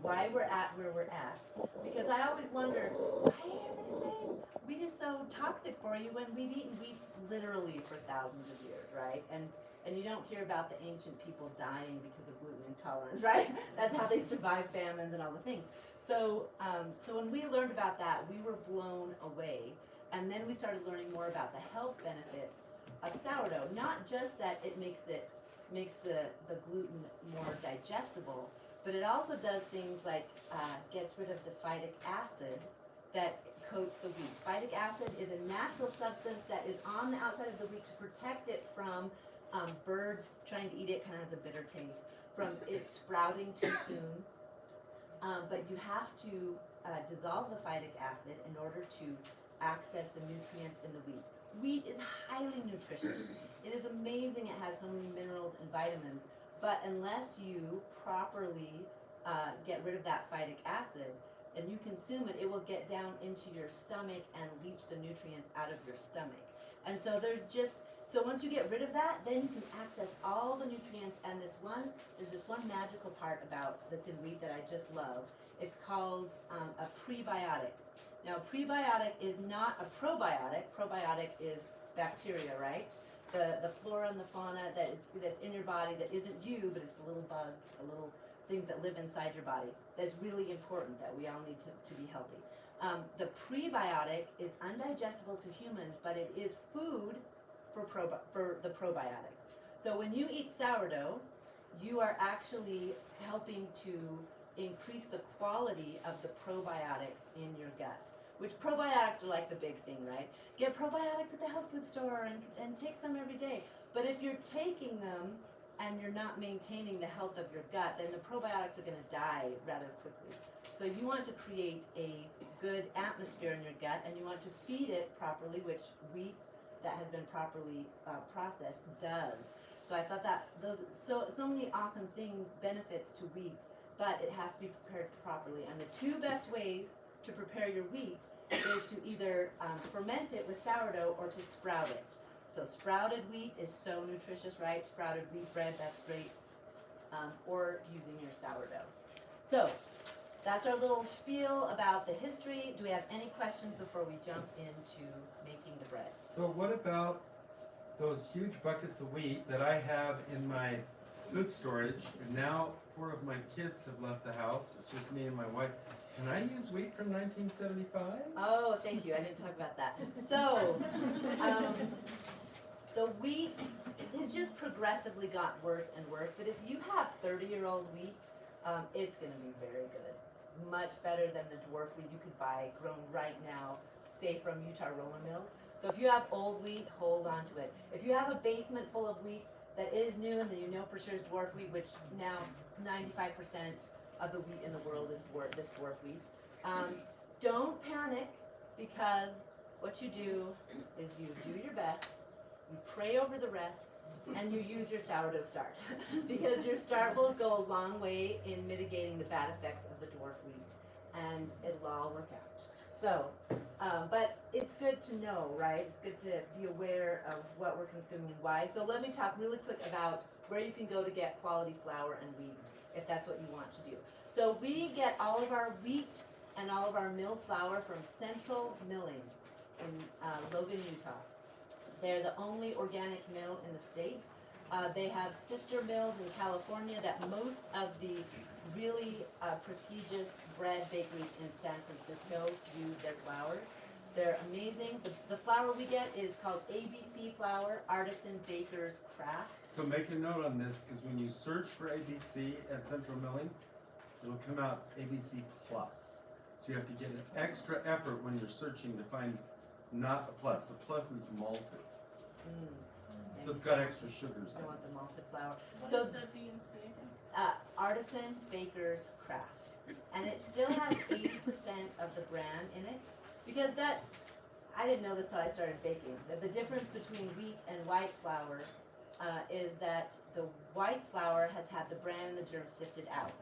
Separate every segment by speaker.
Speaker 1: why we're at where we're at. Because I always wonder, why are they saying wheat is so toxic for you when we've eaten wheat literally for thousands of years, right? And you don't hear about the ancient people dying because of gluten intolerance, right? That's how they survived famines and all the things. So when we learned about that, we were blown away. And then we started learning more about the health benefits of sourdough. Not just that it makes the gluten more digestible, but it also does things like gets rid of the phytic acid that coats the wheat. Phytic acid is a natural substance that is on the outside of the wheat to protect it from birds trying to eat it. Kind of has a bitter taste, from it sprouting too soon. But you have to dissolve the phytic acid in order to access the nutrients in the wheat. Wheat is highly nutritious. It is amazing it has so many minerals and vitamins, but unless you properly get rid of that phytic acid and you consume it, it will get down into your stomach and leach the nutrients out of your stomach. And so so once you get rid of that, then you can access all the nutrients. And there's this one magical part that's in wheat that I just love. It's called a prebiotic. Now, prebiotic is not a probiotic. Probiotic is bacteria, right? The flora and the fauna that's in your body that isn't you, but it's the little bugs, the little things that live inside your body. That's really important, that we all need to be healthy. The prebiotic is undigestible to humans, but it is food for the probiotics. So when you eat sourdough, you are actually helping to increase the quality of the probiotics in your gut. Which probiotics are like the big thing, right? Get probiotics at the health food store and take some every day. But if you're taking them and you're not maintaining the health of your gut, then the probiotics are going to die rather quickly. So you want to create a good atmosphere in your gut, and you want to feed it properly, which wheat that has been properly processed does. So I thought that those so many awesome things, benefits to wheat, but it has to be prepared properly. And the two best ways to prepare your wheat is to either ferment it with sourdough or to sprout it. So sprouted wheat is so nutritious, right? Sprouted wheat bread, that's great. Or using your sourdough. So that's our little spiel about the history. Do we have any questions before we jump into making the bread?
Speaker 2: So what about those huge buckets of wheat that I have in my food storage, and now 4 of my kids have left the house. It's just me and my wife. Can I use wheat from 1975?
Speaker 1: Oh, thank you. I didn't talk about that. So, the wheat has just progressively got worse and worse. But if you have 30-year-old wheat, it's going to be very good. Much better than the dwarf wheat you could buy grown right now, say from Utah roller mills. So if you have old wheat, hold on to it. If you have a basement full of wheat that is new and that you know for sure is dwarf wheat, which now 95% of the wheat in the world is this dwarf wheat, don't panic, because what you do is you do your best, you pray over the rest, and you use your sourdough start. Because your start will go a long way in mitigating the bad effects of the dwarf wheat, and it'll all work out. So, but it's good to know, right? It's good to be aware of what we're consuming and why. So let me talk really quick about where you can go to get quality flour and wheat, if that's what you want to do. So we get all of our wheat and all of our mill flour from Central Milling in Logan, Utah. They're the only organic mill in the state. They have sister mills in California that most of the really prestigious bread bakeries in San Francisco use their flours. They're amazing. The flour we get is called ABC flour, Artisan Baker's Craft.
Speaker 2: So make a note on this, because when you search for ABC at Central Milling, it'll come out ABC Plus. So you have to get an extra effort when you're searching to find not a plus. A plus is malted. So it's got extra sugars.
Speaker 1: I want the malted flour.
Speaker 3: What
Speaker 1: So
Speaker 3: is the BNC?
Speaker 1: Artisan Baker's Craft. And it still has 80% of the bran in it, because I didn't know this till I started baking. The difference between wheat and white flour is that the white flour has had the bran and the germ sifted out,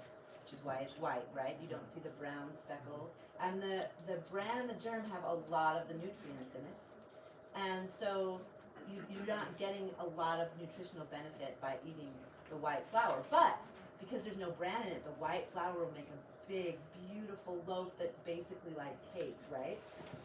Speaker 1: which is why it's white, right? You don't see the brown speckles. And the bran and the germ have a lot of the nutrients in it. And so you're not getting a lot of nutritional benefit by eating the white flour. But because there's no bran in it, the white flour will make a big, beautiful loaf that's basically like cake, right?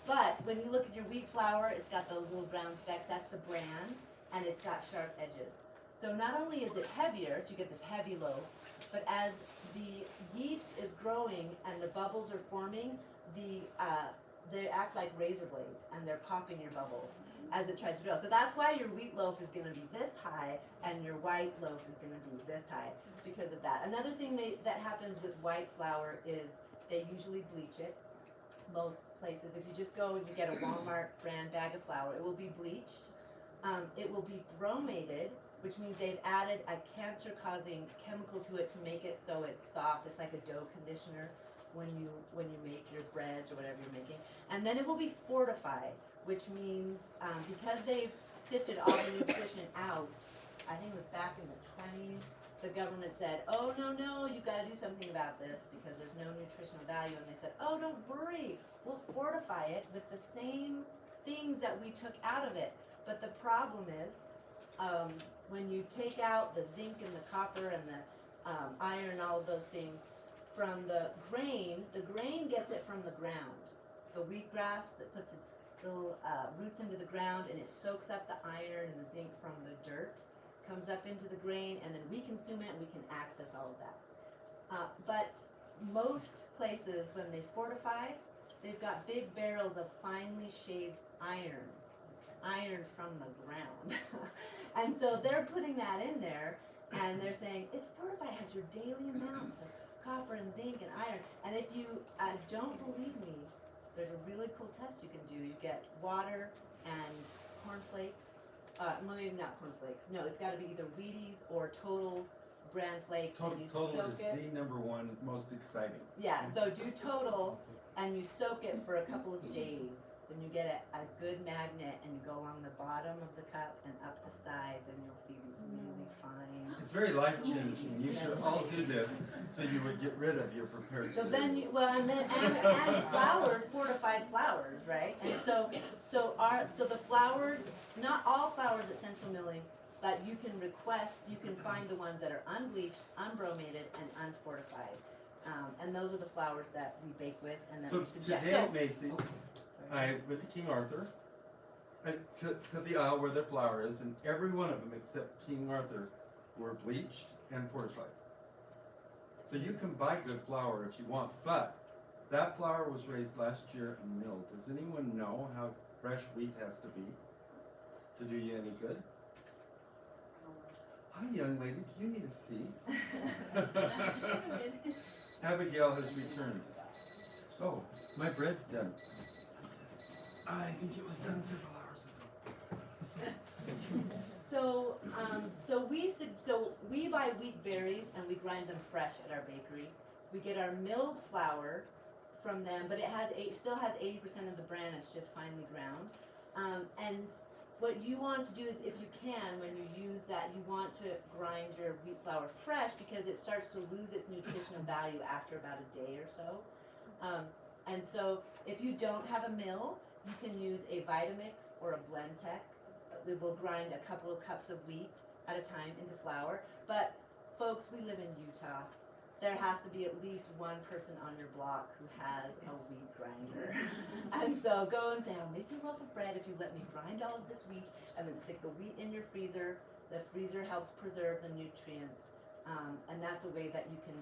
Speaker 1: But when you look at your wheat flour, it's got those little brown specks, that's the bran, and it's got sharp edges. So not only is it heavier, so you get this heavy loaf, but as the yeast is growing and the bubbles are forming, they act like razor blades and they're popping your bubbles as it tries to grow. So that's why your wheat loaf is going to be this high and your white loaf is going to be this high because of that. Another thing that happens with white flour is they usually bleach it. Most places, if you just go and you get a Walmart brand bag of flour, it will be bleached. It will be bromated, which means they've added a cancer-causing chemical to it to make it so it's soft. It's like a dough conditioner when you make your breads or whatever you're making. And then it will be fortified, which means because they've sifted all the nutrition out, I think it was back in the 20s, the government said, oh, no, you've got to do something about this because there's no nutritional value. And they said, oh, don't worry, we'll fortify it with the same things that we took out of it. But the problem is, when you take out the zinc and the copper and the iron and all of those things from the grain gets it from the ground. The wheatgrass that puts its little roots into the ground and it soaks up the iron and the zinc from the dirt, comes up into the grain, and then we consume it and we can access all of that. But most places, when they fortify, they've got big barrels of finely shaved iron from the ground. And so they're putting that in there and they're saying it's fortified, it has your daily amounts of copper and zinc and iron. And if you don't believe me, there's a really cool test you can do. You get water and cornflakes. Well, maybe not cornflakes. No, it's got to be either Wheaties or Total bran flakes.
Speaker 2: Total
Speaker 1: and you
Speaker 2: is
Speaker 1: soak it.
Speaker 2: the number one most exciting.
Speaker 1: Yeah, so do Total and you soak it for a couple of days. Then you get a good magnet and you go along the bottom of the cup and up the sides and you'll see these really fine.
Speaker 2: It's very life-changing. You should all do this so you would get rid of your prepared
Speaker 1: So
Speaker 2: cereals.
Speaker 1: then you, well, and then and flour, fortified flours, right? And so the flours, not all flours at Central Milling, but you can find the ones that are unbleached, unbromated, and unfortified. And those are the flours that we bake with and that
Speaker 2: So
Speaker 1: we suggest.
Speaker 2: today at Macy's, I went to King Arthur, to the aisle where their flour is, and every one of them except King Arthur were bleached and fortified. So you can buy good flour if you want, but that flour was raised last year and milled. Does anyone know how fresh wheat has to be to do you any good? Hi, young lady, do you need a seat? Abigail has returned. Oh, my bread's done. I think it was done several hours ago.
Speaker 1: So we buy wheat berries and we grind them fresh at our bakery. We get our milled flour from them, but it still has 80% of the bran. It's just finely ground. And what you want to do is, if you can, when you use that, you want to grind your wheat flour fresh because it starts to lose its nutritional value after about a day or so. And so if you don't have a mill, you can use a Vitamix or a Blendtec. We will grind a couple of cups of wheat at a time into flour. But folks, we live in Utah. There has to be at least one person on your block who has a wheat grinder. And so go and say, I'll make you a loaf of bread if you let me grind all of this wheat and then stick the wheat in your freezer. The freezer helps preserve the nutrients. And that's a way that you can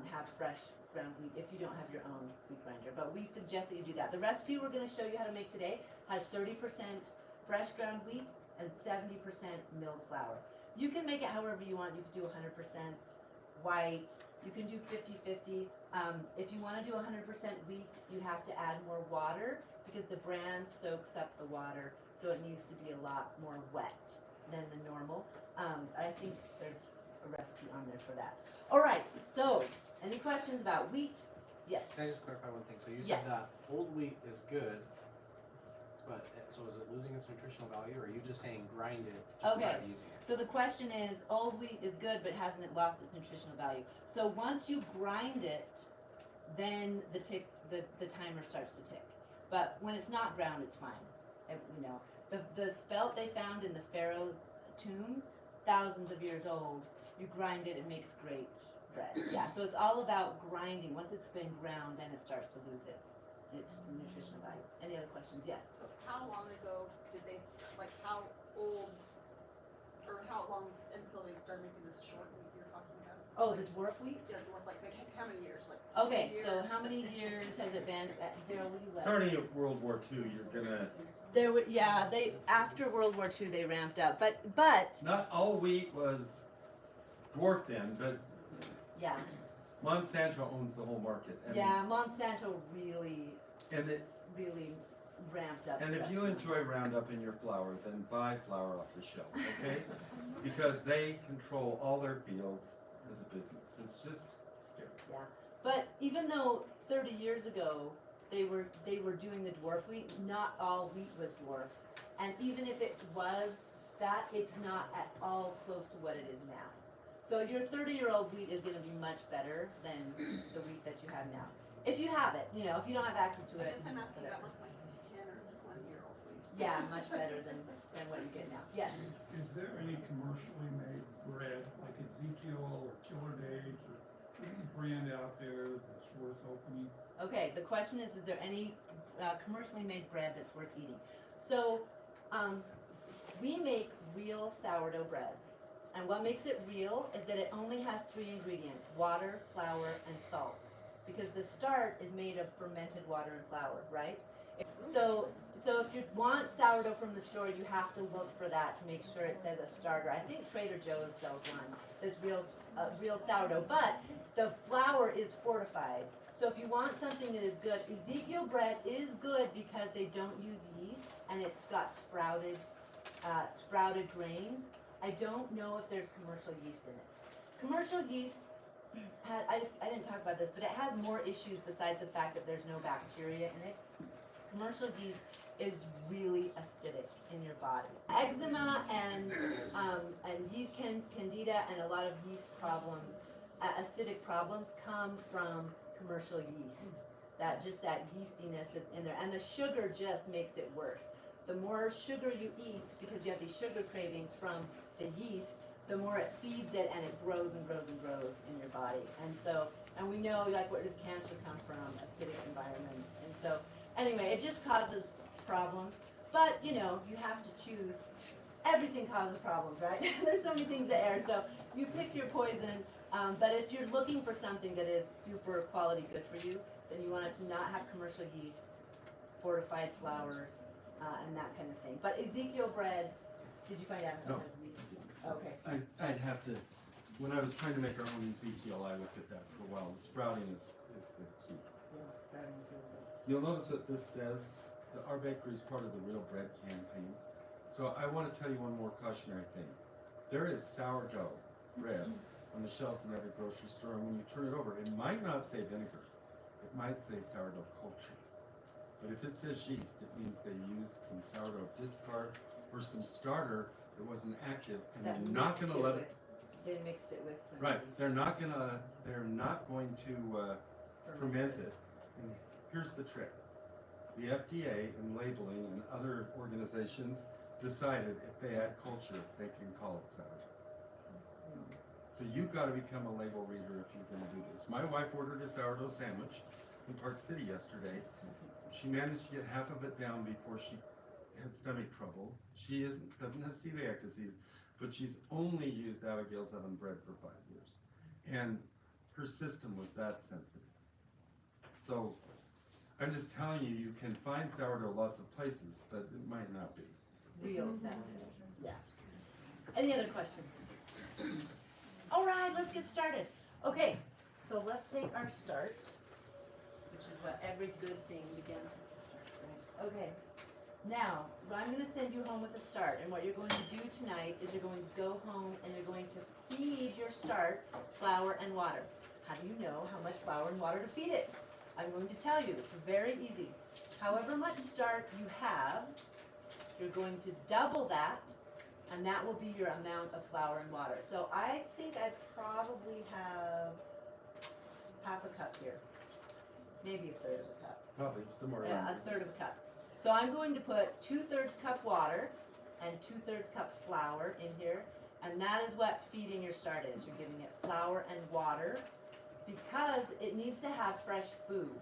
Speaker 1: have fresh ground wheat if you don't have your own wheat grinder. But we suggest that you do that. The recipe we're going to show you how to make today has 30% fresh ground wheat and 70% milled flour. You can make it however you want. You can do 100% white. You can do 50-50. If you want to do 100% wheat, you have to add more water because the bran soaks up the water, so it needs to be a lot more wet than the normal. I think there's a recipe on there for that. All right, so any questions about wheat? Yes.
Speaker 3: Can I just clarify one thing? So you
Speaker 1: Yes.
Speaker 3: said that old wheat is good, but so is it losing its nutritional value, or are you just saying grind it just
Speaker 1: Okay.
Speaker 3: without using it?
Speaker 1: So the question is, old wheat is good, but hasn't it lost its nutritional value? So once you grind it, then the timer starts to tick. But when it's not ground, it's fine. The spelt they found in the Pharaoh's tombs, thousands of years old. You grind it, it makes great bread. Yeah, so it's all about grinding. Once it's been ground, then it starts to lose its nutritional value. Any other questions? Yes.
Speaker 4: So how long ago did they, like how old, or how long until they started making this short wheat you're talking about?
Speaker 1: Oh, the dwarf wheat?
Speaker 4: Yeah, dwarf, like how many years? Like
Speaker 1: Okay,
Speaker 4: 10
Speaker 1: so
Speaker 4: years?
Speaker 1: how many years has it been? Daryl, what do you like?
Speaker 2: Starting at World War II, you're gonna,
Speaker 1: There were, yeah, they, after World War II, they ramped up, but,
Speaker 2: not all wheat was dwarf then, but
Speaker 1: yeah,
Speaker 2: Monsanto owns the whole market. And,
Speaker 1: yeah, Monsanto really
Speaker 2: and
Speaker 1: ramped up.
Speaker 2: if you
Speaker 1: production.
Speaker 2: enjoy Roundup in your flour, then buy flour off the shelf, okay? Because they control all their fields as a business. It's just scary.
Speaker 1: But even though 30 years ago they were doing the dwarf wheat, not all wheat was dwarf, and even if it was that, it's not at all close to what it is now. So your 30-year-old wheat is going to be much better than the wheat that you have now. If you have it, you know, if you don't have access to
Speaker 4: I
Speaker 1: it,
Speaker 4: guess I'm asking
Speaker 1: whatever.
Speaker 4: about like 10 or 20-year-old wheat.
Speaker 1: Yeah, much better than what you get now. Yes.
Speaker 5: Is there any commercially made bread, like Ezekiel or Killer Days, or any brand out there that's worth opening?
Speaker 1: Okay, the question is there any commercially made bread that's worth eating? So, we make real sourdough bread. And what makes it real is that it only has 3 ingredients: water, flour, and salt. Because the start is made of fermented water and flour, right? So if you want sourdough from the store, you have to look for that to make sure it says a starter. I think Trader Joe's sells one that's real sourdough, but the flour is fortified. So if you want something that is good, Ezekiel bread is good because they don't use yeast and it's got sprouted grains. I don't know if there's commercial yeast in it. Commercial yeast, I didn't talk about this, but it has more issues besides the fact that there's no bacteria in it. Commercial yeast is really acidic in your body. Eczema and yeast candida and a lot of yeast problems, acidic problems come from commercial yeast. That yeastiness that's in there, and the sugar just makes it worse. The more sugar you eat, because you have these sugar cravings from the yeast, the more it feeds it and it grows and grows and grows in your body. And we know, like, where does cancer come from? Acidic environments. And so, anyway, it just causes problems. But, you know, you have to choose. Everything causes problems, right? There's so many things that air. So you pick your poison. But if you're looking for something that is super quality good for you, then you want it to not have commercial yeast, fortified flours, and that kind of thing. But Ezekiel bread, did you find out?
Speaker 2: No.
Speaker 1: Okay.
Speaker 2: I'd have to, when I was trying to make our own Ezekiel, I looked at that for a while. The sprouting is the key.
Speaker 1: Yeah, it's starting to feel good.
Speaker 2: You'll notice what this says, that our bakery is part of the Real Bread campaign. So I want to tell you one more cautionary thing. There is sourdough bread on the shelves in every grocery store, and when you turn it over, it might not say vinegar. It might say sourdough culture. But if it says yeast, it means they used some sourdough discard or some starter that wasn't active, and
Speaker 1: That
Speaker 2: they're not
Speaker 1: mixed
Speaker 2: going to let it.
Speaker 1: They mix it with some.
Speaker 2: Right,
Speaker 1: yeast.
Speaker 2: they're not going to ferment it. And here's the trick. The FDA and labeling and other organizations decided if they add culture, they can call it sourdough. So you've got to become a label reader if you're going to do this. My wife ordered a sourdough sandwich in Park City yesterday. She managed to get half of it down before she had stomach trouble. She doesn't have celiac disease, but she's only used Abigail's oven bread for 5 years. And her system was that sensitive. So I'm just telling you, you can find sourdough lots of places, but it might not be.
Speaker 1: Real sourdough. Yeah. Any other questions? All right, let's get started. Okay, so let's take our start, which is what every good thing begins with a start, right? Okay. Now, I'm going to send you home with a start, and what you're going to do tonight is you're going to go home and you're going to feed your start flour and water. How do you know how much flour and water to feed it? I'm going to tell you. It's very easy. However much start you have, you're going to double that, and that will be your amount of flour and water. So I think I probably have half a cup here, maybe a third of a cup.
Speaker 2: Probably somewhere around
Speaker 1: Yeah, a
Speaker 2: there.
Speaker 1: third of a cup. So I'm going to put 2/3 cup water and 2/3 cup flour in here, And that is what feeding your start is. You're giving it flour and water because it needs to have fresh food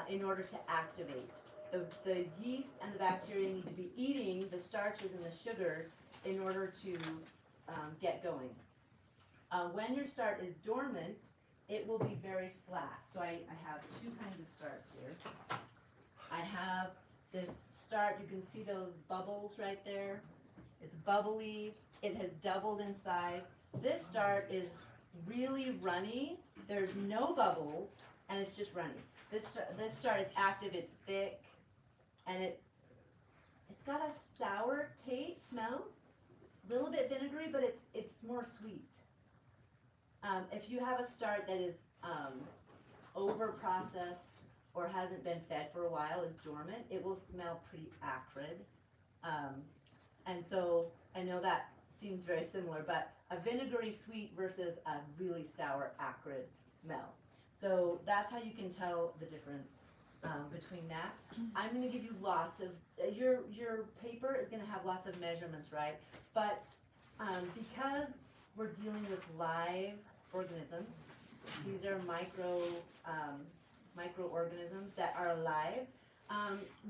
Speaker 1: in order to activate. The yeast and the bacteria need to be eating the starches and the sugars in order to get going. When your start is dormant, it will be very flat. So I have two kinds of starts here. I have this start, you can see those bubbles right there. It's bubbly, it has doubled in size. This start is really runny, there's no bubbles, and it's just runny. This start, it's active, it's thick, and it's got a sour smell, a little bit vinegary, but it's more sweet. If you have a start that is over processed or hasn't been fed for a while, is dormant, it will smell pretty acrid. And so I know that seems very similar, but a vinegary sweet versus a really sour acrid smell. So that's how you can tell the difference between that. I'm going to give you lots of, your paper is going to have lots of measurements, right? But because we're dealing with live organisms, these are microorganisms that are alive,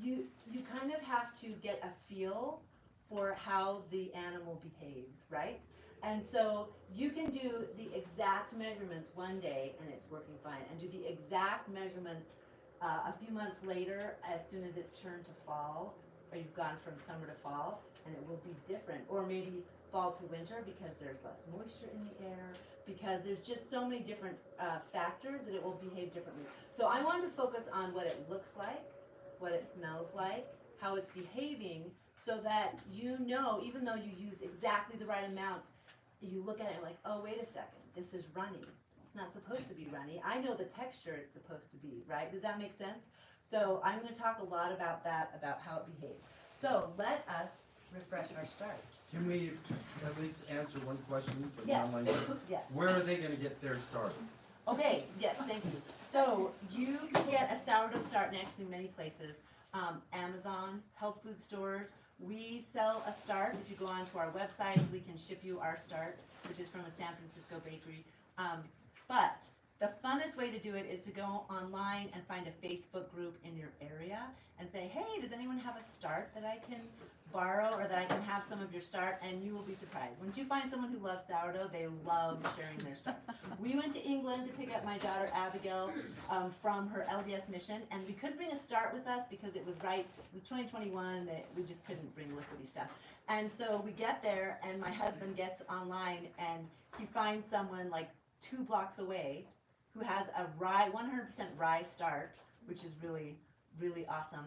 Speaker 1: you kind of have to get a feel for how the animal behaves, right? And so you can do the exact measurements one day and it's working fine, and do the exact measurements a few months later as soon as it's turned to fall, or you've gone from summer to fall, and it will be different. Or maybe fall to winter because there's less moisture in the air, because there's just so many different factors that it will behave differently. So I wanted to focus on what it looks like, what it smells like, how it's behaving, so that you know, even though you use exactly the right amounts, you look at it like, oh, wait a second, this is runny. It's not supposed to be runny. I know the texture it's supposed to be, right? Does that make sense? So I'm going to talk a lot about that, about how it behaves. So let us refresh our start.
Speaker 2: Can we at least answer one question from
Speaker 1: Yes.
Speaker 2: online?
Speaker 1: Yes.
Speaker 2: Where are they gonna get their start?
Speaker 1: Okay, yes, thank you. So you can get a sourdough start next in many places. Amazon, health food stores. We sell a start. If you go onto our website, we can ship you our start, which is from a San Francisco bakery. But the funnest way to do it is to go online and find a Facebook group in your area and say, hey, does anyone have a start that I can borrow, or that I can have some of your start? And you will be surprised. Once you find someone who loves sourdough, they love sharing their start. We went to England to pick up my daughter Abigail from her LDS mission, and we couldn't bring a start with us because it was 2021, that we just couldn't bring liquidy stuff. And so we get there, and my husband gets online, and he finds someone like 2 blocks away who has a 100% rye start, which is really, really awesome.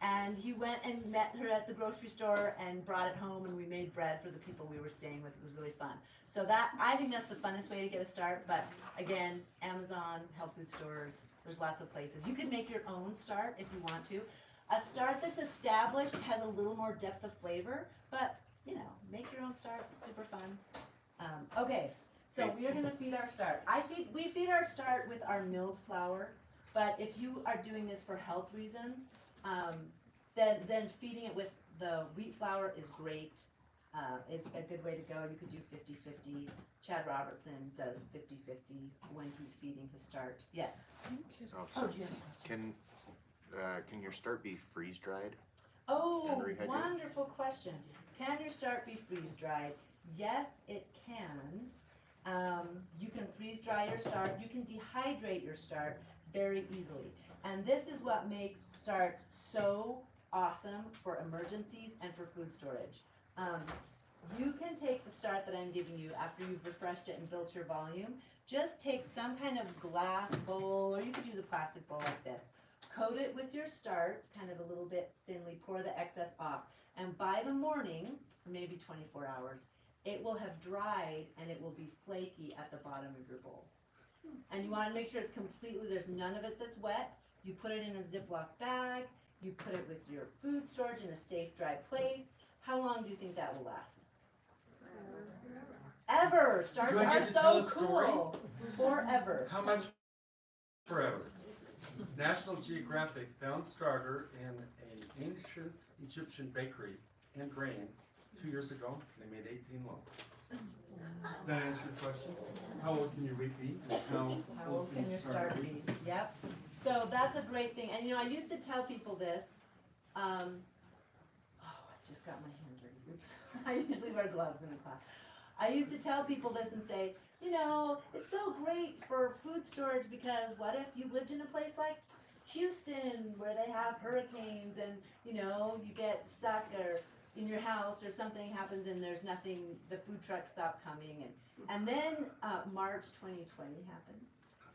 Speaker 1: And he went and met her at the grocery store and brought it home, and we made bread for the people we were staying with. It was really fun. So I think that's the funnest way to get a start. But again, Amazon, health food stores, there's lots of places. You can make your own start if you want to. A start that's established has a little more depth of flavor, but make your own start. It's super fun. Okay, so we are going to feed our start. We feed our start with our milled flour, but if you are doing this for health reasons, then feeding it with the wheat flour is great. It's a good way to go. You could do 50-50. Chad Robertson does 50-50 when he's feeding his start. Yes.
Speaker 6: So,
Speaker 1: Oh, do you have a question?
Speaker 6: can your start be freeze dried?
Speaker 1: Oh,
Speaker 6: And rehydrate?
Speaker 1: wonderful question. Can your start be freeze dried? Yes, it can. You can freeze dry your start. You can dehydrate your start very easily. And this is what makes starts so awesome for emergencies and for food storage. You can take the start that I'm giving you after you've refreshed it and built your volume. Just take some kind of glass bowl, or you could use a plastic bowl like this. Coat it with your start, kind of a little bit thinly, pour the excess off. And by the morning, or maybe 24 hours, it will have dried and it will be flaky at the bottom of your bowl. And you want to make sure it's completely, there's none of it that's wet. You put it in a Ziploc bag, you put it with your food storage in a safe, dry place. How long do you think that will last? Ever! Starts
Speaker 2: Do I
Speaker 1: are
Speaker 2: get to tell
Speaker 1: so
Speaker 2: a story?
Speaker 1: cool. Forever.
Speaker 2: How much forever? National Geographic found starter in an ancient Egyptian bakery in grain 2 years ago. They made 18 loaves. Does that answer your question? How old can your wheat be? And
Speaker 1: How old can your start be? Yep. So that's a great thing. And you know, I used to tell people this. Oh, I just got my hand dirty. Oops. I usually wear gloves in the class. I used to tell people this and say, you know, it's so great for food storage because what if you lived in a place like Houston where they have hurricanes and, you know, you get stuck or in your house or something happens and there's nothing, the food trucks stop coming. And then March 2020 happened.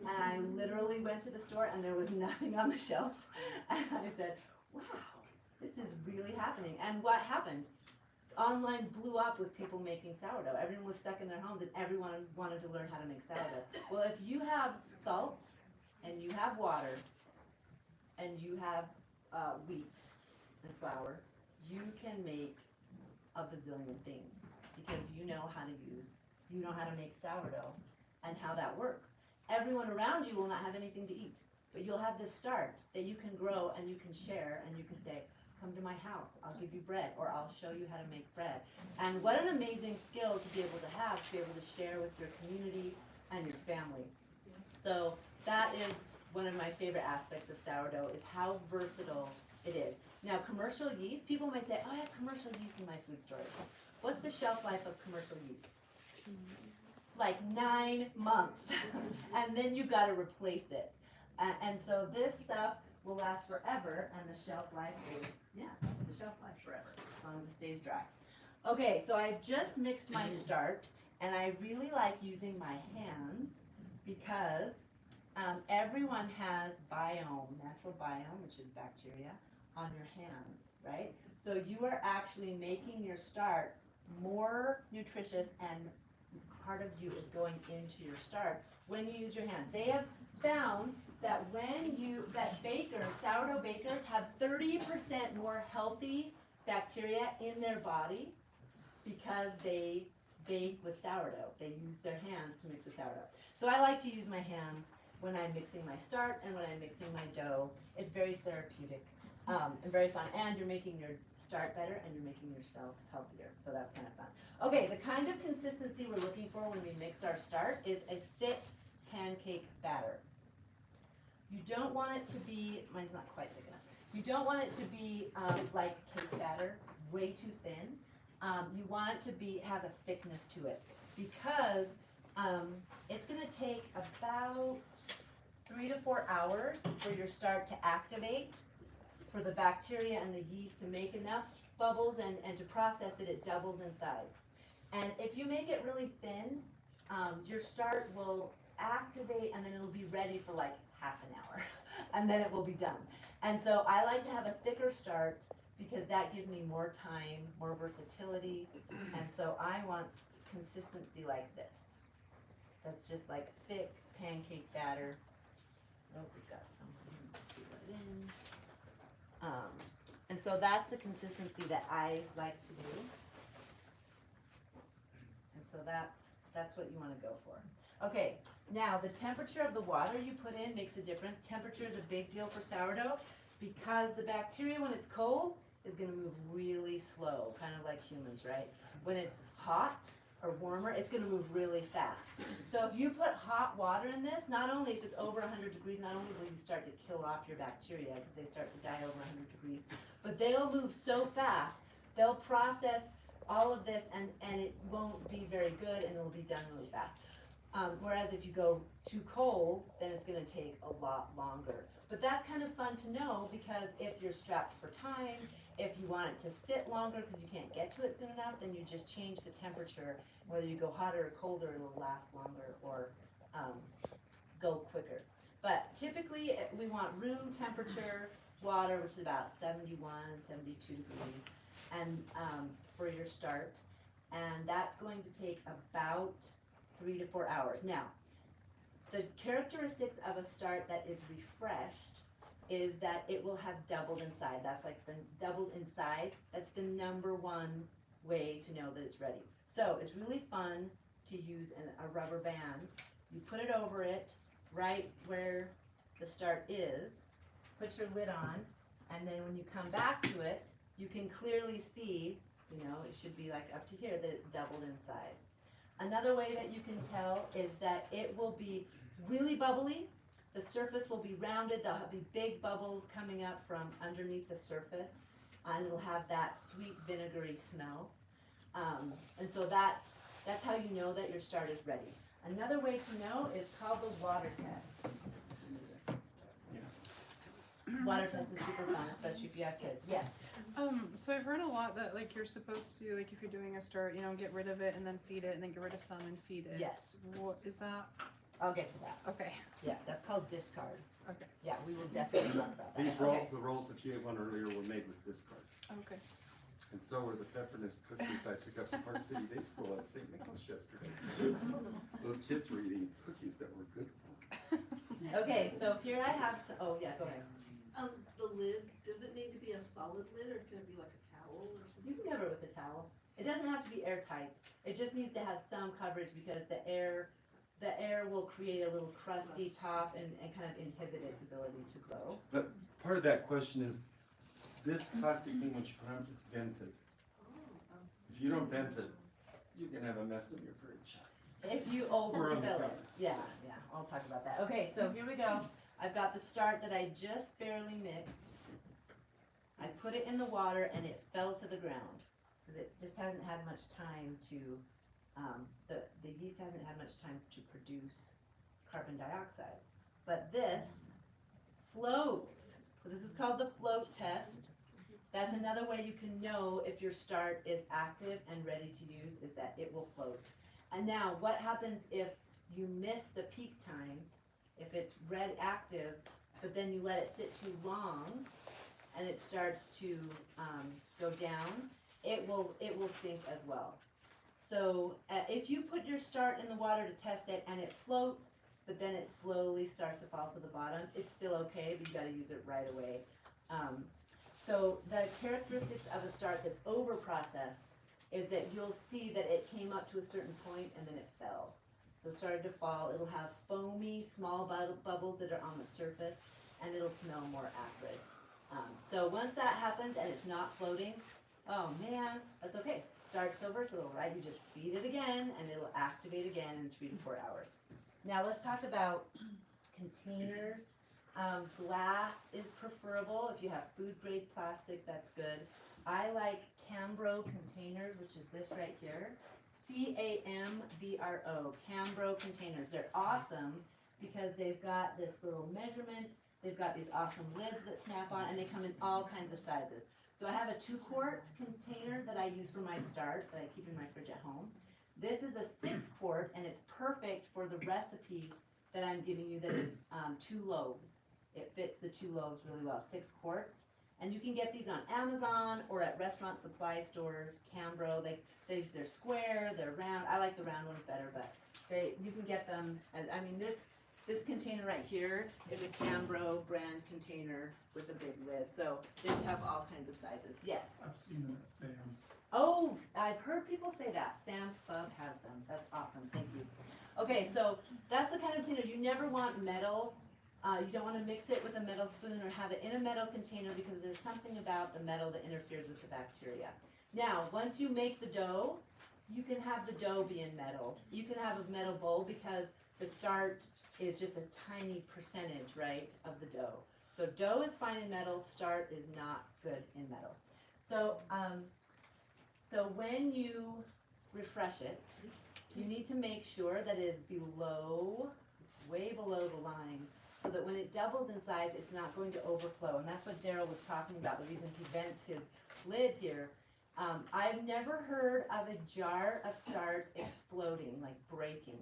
Speaker 1: And I literally went to the store and there was nothing on the shelves. And I said, wow, this is really happening. And what happened? Online blew up with people making sourdough. Everyone was stuck in their homes and everyone wanted to learn how to make sourdough. Well, if you have salt and you have water and you have wheat and flour, you can make a bazillion things because you know how to make sourdough and how that works. Everyone around you will not have anything to eat, but you'll have this start that you can grow and you can share and you can say, come to my house, I'll give you bread, or I'll show you how to make bread. And what an amazing skill to be able to have, to be able to share with your community and your family. So that is one of my favorite aspects of sourdough, is how versatile it is. Now, commercial yeast, people might say, oh, I have commercial yeast in my food storage. What's the shelf life of commercial yeast? Like 9 months. And then you've got to replace it. And so this stuff will last forever, and the shelf life is, the shelf life forever, as long as it stays dry. Okay, so I've just mixed my start, and I really like using my hands because everyone has natural biome, which is bacteria, on your hands, right? So you are actually making your start more nutritious, and part of you is going into your start when you use your hands. They have found that sourdough bakers have 30% more healthy bacteria in their body because they bake with sourdough. They use their hands to mix the sourdough. So I like to use my hands when I'm mixing my start and when I'm mixing my dough. It's very therapeutic and very fun. And you're making your start better and you're making yourself healthier. So that's kind of fun. Okay, the kind of consistency we're looking for when we mix our start is a thick pancake batter. You don't want it to be, mine's not quite thick enough. You don't want it to be like cake batter, way too thin. You want it to have a thickness to it because it's going to take about 3 to 4 hours for your start to activate, for the bacteria and the yeast to make enough bubbles and to process that it doubles in size. And if you make it really thin, your start will activate and then it'll be ready for like half an hour and then it will be done. And so I like to have a thicker start because that gives me more time, more versatility, and so I want consistency like this. That's just like thick pancake batter. Oh, we've got some here. Let's scoop it in. And so that's the consistency that I like to do. And so that's what you want to go for. Okay, now the temperature of the water you put in makes a difference. Temperature is a big deal for sourdough because the bacteria, when it's cold, is going to move really slow, kind of like humans, right? When it's hot or warmer, it's going to move really fast. So if you put hot water in this, not only if it's over 100 degrees, not only will you start to kill off your bacteria because they start to die over 100 degrees, but they'll move so fast, they'll process all of this and it won't be very good and it'll be done really fast. Whereas if you go too cold, then it's going to take a lot longer. But that's kind of fun to know because if you're strapped for time, if you want it to sit longer because you can't get to it soon enough, then you just change the temperature. Whether you go hotter or colder, it'll last longer or go quicker. But typically we want room temperature water, which is about 71, 72 degrees, and for your start. And that's going to take about 3 to 4 hours. Now, the characteristics of a start that is refreshed is that it will have doubled in size. That's like the doubled in size. That's the #1 way to know that it's ready. So it's really fun to use a rubber band. You put it over it right where the start is, put your lid on, and then when you come back to it, you can clearly see, it should be like up to here, that it's doubled in size. Another way that you can tell is that it will be really bubbly. The surface will be rounded. There'll be big bubbles coming up from underneath the surface, and it'll have that sweet vinegary smell. And so that's how you know that your start is ready. Another way to know is called the water test. Water test is super fun, especially if you have kids. Yes.
Speaker 7: So I've heard a lot that like you're supposed to, like if you're doing a start, you know, get rid of it and then feed it and then get rid of some and feed it.
Speaker 1: Yes.
Speaker 7: What is that?
Speaker 1: I'll get to that.
Speaker 7: Okay.
Speaker 1: Yes, that's called discard.
Speaker 7: Okay.
Speaker 1: Yeah, we will definitely talk about that.
Speaker 2: These
Speaker 1: Okay.
Speaker 2: the rolls that you ate one earlier were made with discard.
Speaker 7: Okay.
Speaker 2: And so were the peppermint cookies I took up to Park City Day School at St. Nicholas yesterday. Those kids were eating cookies that were good for them.
Speaker 1: Okay, so here I have, oh yeah, go ahead.
Speaker 8: The lid, does it need to be a solid lid or can it be like a towel or something?
Speaker 1: You can cover it with a towel. It doesn't have to be airtight. It just needs to have some coverage because the air will create a little crusty top and kind of inhibit its ability to grow.
Speaker 2: But part of that question is, this plastic thing which you put on is vented. If you don't vent it, you can have a mess in your fridge.
Speaker 1: If you
Speaker 2: Or on the
Speaker 1: overfill it.
Speaker 2: counter.
Speaker 1: Yeah, I'll talk about that. Okay, so here we go. I've got the start that I just barely mixed. I put it in the water and it fell to the ground. Because it just hasn't had much time to, the yeast hasn't had much time to produce carbon dioxide. But this floats. So this is called the float test. That's another way you can know if your start is active and ready to use, is that it will float. And now, what happens if you miss the peak time, if it's red active, but then you let it sit too long, and it starts to go down, it will sink as well. So if you put your start in the water to test it and it floats, but then it slowly starts to fall to the bottom, it's still okay, but you gotta use it right away. So the characteristics of a start that's over processed is that you'll see that it came up to a certain point and then it fell. So it started to fall. It'll have foamy, small bubbles that are on the surface, and it'll smell more acrid. So once that happens and it's not floating, oh man, that's okay. Start's so versatile, right? You just feed it again and it'll activate again in 3 to 4 hours. Now let's talk about containers. Glass is preferable. If you have food grade plastic, that's good. I like Cambro containers, which is this right here. CAMBRO, Cambro containers. They're awesome because they've got this little measurement. They've got these awesome lids that snap on, and they come in all kinds of sizes. So I have a 2-quart container that I use for my start that I keep in my fridge at home. This is a 6-quart, and it's perfect for the recipe that I'm giving you that is 2 loaves. It fits the 2 loaves really well, 6 quarts. And you can get these on Amazon or at restaurant supply stores. Cambro, they're square, they're round. I like the round ones better, but you can get them. I mean, this container right here is a Cambro brand container with a big lid. So they just have all kinds of sizes. Yes.
Speaker 5: I've seen them at Sam's.
Speaker 1: Oh, I've heard people say that. Sam's Club has them. That's awesome. Thank you. Okay, so that's the kind of container you never want metal. You don't want to mix it with a metal spoon or have it in a metal container because there's something about the metal that interferes with the bacteria. Now, once you make the dough, you can have the dough be in metal. You can have a metal bowl because the start is just a tiny percentage, right, of the dough. So dough is fine in metal, start is not good in metal. So, so when you refresh it, you need to make sure that it is below, way below the line, so that when it doubles in size, it's not going to overflow. And that's what Daryl was talking about, the reason he vents his lid here. I've never heard of a jar of start exploding, like breaking,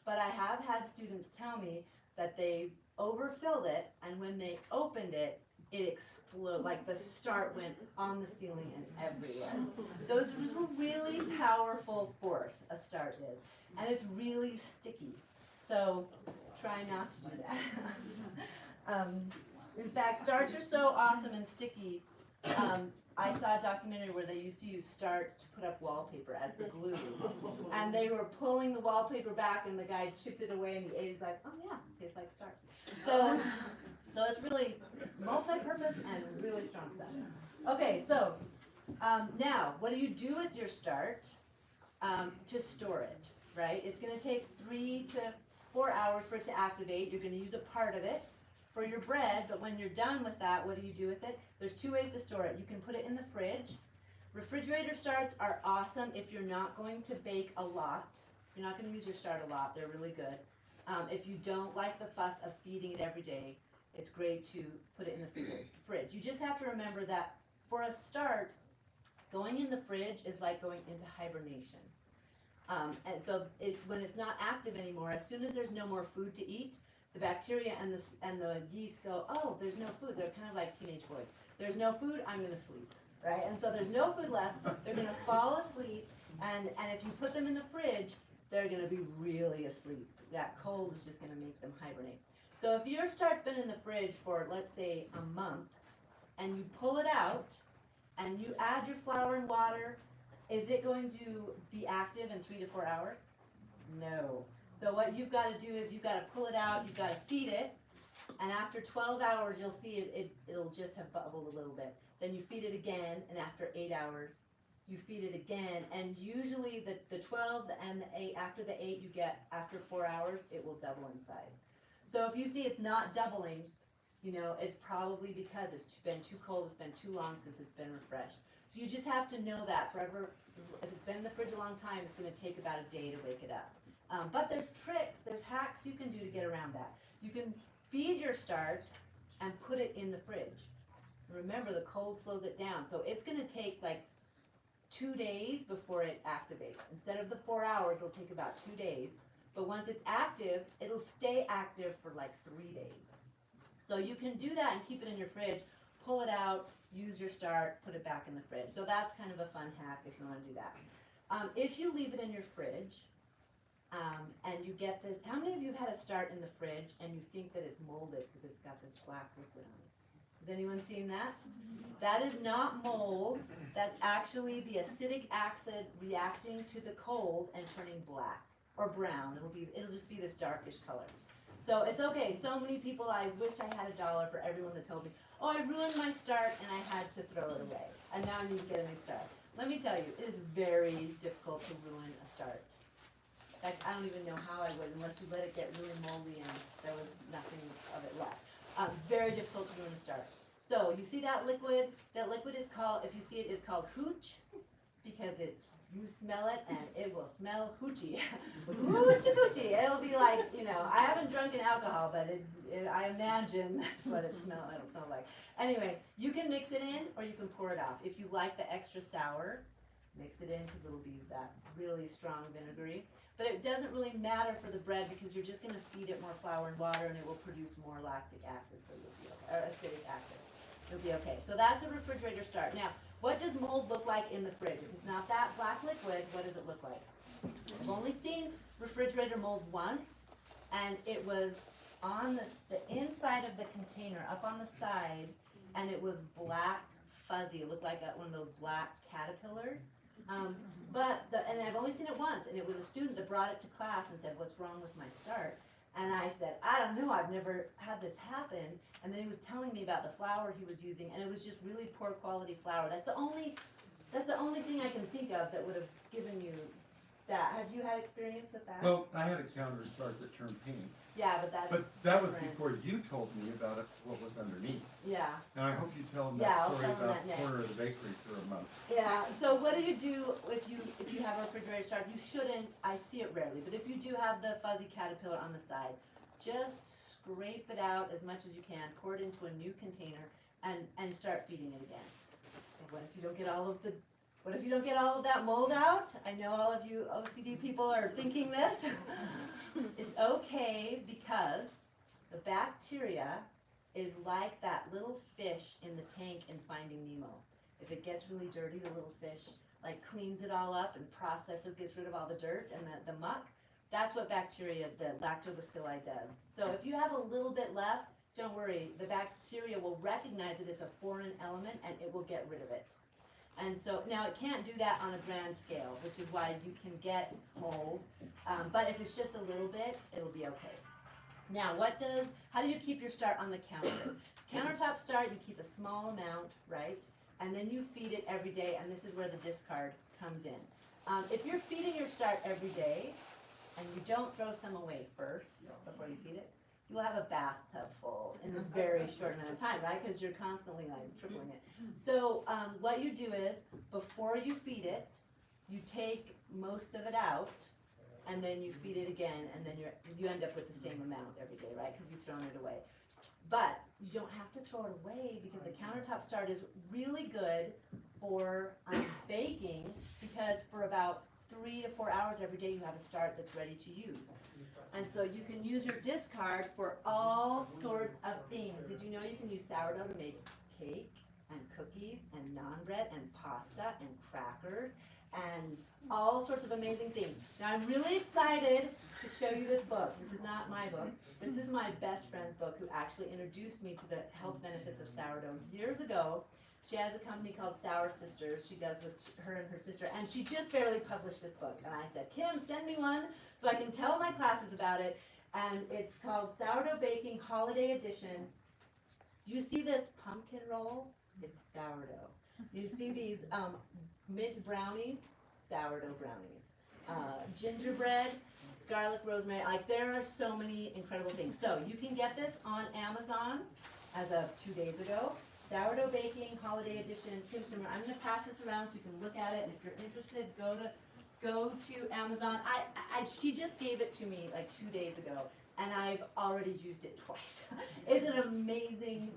Speaker 1: but I have had students tell me that they overfilled it, and when they opened it, it exploded, like the start went on the ceiling and everywhere. So it's a really powerful force, a start is, and it's really sticky. So try not to do that. In fact, starts are so awesome and sticky. I saw a documentary where they used to use starch to put up wallpaper as the glue. And they were pulling the wallpaper back and the guy chipped it away and he ate. He's like, oh yeah, tastes like starch. So it's really multi-purpose and really strong stuff. Okay, so now what do you do with your start? to store it, right? It's gonna take 3 to 4 hours for it to activate. You're gonna use a part of it for your bread, but when you're done with that, what do you do with it? There's 2 ways to store it. You can put it in the fridge. Refrigerator starts are awesome if you're not going to bake a lot. You're not gonna use your start a lot, they're really good. If you don't like the fuss of feeding it every day, it's great to put it in the fridge. You just have to remember that for a start, going in the fridge is like going into hibernation. And so when it's not active anymore, as soon as there's no more food to eat, the bacteria and the yeast go, oh, there's no food. They're kind of like teenage boys. There's no food, I'm gonna sleep, right? And so there's no food left, they're gonna fall asleep, and if you put them in the fridge, they're gonna be really asleep. That cold is just gonna make them hibernate. So if your start's been in the fridge for, let's say, a month, and you pull it out, and you add your flour and water, is it going to be active in 3 to 4 hours? No. So what you've got to do is you've got to pull it out, you've got to feed it, and after 12 hours you'll see it'll just have bubbled a little bit. Then you feed it again, and after 8 hours you feed it again, and usually the 12 and the 8, after the 8 you get, after 4 hours, it will double in size. So if you see it's not doubling, you know, it's probably because it's been too cold, it's been too long since it's been refreshed. So you just have to know that forever. If it's been in the fridge a long time, it's going to take about a day to wake it up. But there's tricks, there's hacks you can do to get around that. You can feed your start and put it in the fridge. Remember, the cold slows it down, so it's going to take like 2 days before it activates. Instead of the 4 hours, it'll take about 2 days. But once it's active, it'll stay active for like 3 days. So you can do that and keep it in your fridge, pull it out, use your start, put it back in the fridge. So that's kind of a fun hack if you want to do that. If you leave it in your fridge, and you get this, how many of you have had a start in the fridge and you think that it's molded because it's got this black liquid on it? Has anyone seen that? That is not mold, that's actually the acidic acid reacting to the cold and turning black or brown. It'll just be this darkish color. So it's okay. So many people, I wish I had $1 for everyone that told me, oh, I ruined my start and I had to throw it away, and now I need to get a new start. Let me tell you, it is very difficult to ruin a start. In fact, I don't even know how I would unless you let it get really moldy and there was nothing of it left. Very difficult to ruin a start. So you see that liquid? That liquid is called, if you see it, is called hooch, because you smell it and it will smell hoochie. Hoochie coochie. It'll be like, you know, I haven't drunken alcohol, but I imagine that's what it'll smell like. Anyway, you can mix it in or you can pour it off. If you like the extra sour, mix it in because it'll be that really strong vinegary. But it doesn't really matter for the bread because you're just going to feed it more flour and water and it will produce more lactic acid, so you'll be okay, or acidic acid. You'll be okay. So that's a refrigerator start. Now, what does mold look like in the fridge? If it's not that black liquid, what does it look like? I've only seen refrigerator mold once, and it was on the inside of the container, up on the side, and it was black, fuzzy. It looked like one of those black caterpillars. And I've only seen it once, and it was a student that brought it to class and said, what's wrong with my start? And I said, I don't know, I've never had this happen. And then he was telling me about the flour he was using, and it was just really poor quality flour. That's the only thing I can think of that would have given you that. Have you had experience with that?
Speaker 2: Well, I had a counter start that turned pink.
Speaker 1: Yeah, but that's
Speaker 2: that was
Speaker 1: different.
Speaker 2: before you told me about it, what was underneath.
Speaker 1: Yeah.
Speaker 2: And I hope you tell them
Speaker 1: Yeah,
Speaker 2: that
Speaker 1: I'll
Speaker 2: story
Speaker 1: tell them
Speaker 2: about
Speaker 1: that
Speaker 2: the
Speaker 1: next.
Speaker 2: corner of the bakery for a month.
Speaker 1: Yeah, so what do you do if you have a refrigerator start? You shouldn't, I see it rarely, but if you do have the fuzzy caterpillar on the side, just scrape it out as much as you can, pour it into a new container, and start feeding it again. And what if you don't get all of that mold out? I know all of you OCD people are thinking this. It's okay because the bacteria is like that little fish in the tank in Finding Nemo. If it gets really dirty, the little fish like cleans it all up and processes, gets rid of all the dirt and the muck. That's what bacteria, the lactobacilli, does. So if you have a little bit left, don't worry. The bacteria will recognize that it's a foreign element and it will get rid of it. And so now it can't do that on a grand scale, which is why you can get mold. But if it's just a little bit, it'll be okay. Now, how do you keep your start on the counter? Countertop start, you keep a small amount, right? And then you feed it every day, and this is where the discard comes in. If you're feeding your start every day, and you don't throw some away first before you feed it, you will have a bathtub full in a very short amount of time, right? Because you're constantly like tripling it. So what you do is, before you feed it, you take most of it out, and then you feed it again, and then you end up with the same amount every day, right? Because you've thrown it away. But you don't have to throw it away, because the countertop start is really good for baking, because for about 3 to 4 hours every day you have a start that's ready to use. And so you can use your discard for all sorts of things. Did you know you can use sourdough to make cake and cookies and naan bread and pasta and crackers and all sorts of amazing things. Now I'm really excited to show you this book. This is not my book. This is my best friend's book, who actually introduced me to the health benefits of sourdough years ago. She has a company called Sour Sisters. She does with her and her sister, and she just barely published this book. And I said, Kim, send me one so I can tell my classes about it. And it's called Sourdough Baking Holiday Edition. You see this pumpkin roll? It's sourdough. You see these mint brownies? Sourdough brownies. Gingerbread, garlic, rosemary. Like, there are so many incredible things. So you can get this on Amazon as of 2 days ago. Sourdough Baking Holiday Edition. I'm going to pass this around so you can look at it, and if you're interested, go to Amazon. She just gave it to me like 2 days ago, and I've already used it twice. It's an amazing.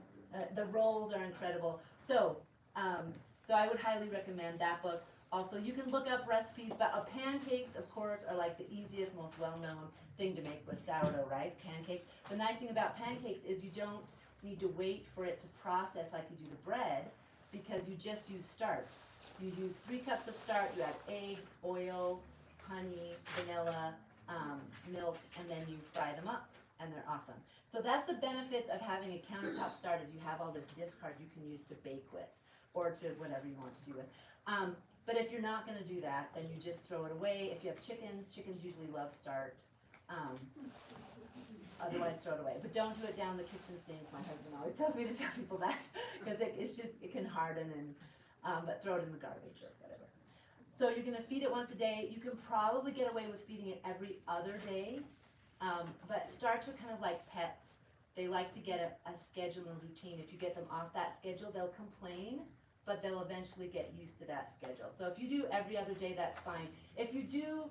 Speaker 1: The rolls are incredible. So I would highly recommend that book. Also, you can look up recipes, but pancakes, of course, are like the easiest, most well-known thing to make with sourdough, right? Pancakes. The nice thing about pancakes is you don't need to wait for it to process like you do the bread, because you just use starch. You use 3 cups of starch, you add eggs, oil, honey, vanilla, milk, and then you fry them up, and they're awesome. So that's the benefits of having a countertop start, is you have all this discard you can use to bake with, or to whatever you want to do with. But if you're not going to do that, then you just throw it away. If you have chickens usually love start. Otherwise, throw it away. But don't do it down the kitchen sink. My husband always tells me to tell people that, because it can harden, and but throw it in the garbage or whatever. So you're going to feed it once a day. You can probably get away with feeding it every other day, but starts are kind of like pets. They like to get a schedule and routine. If you get them off that schedule, they'll complain, but they'll eventually get used to that schedule. So if you do every other day, that's fine. If you do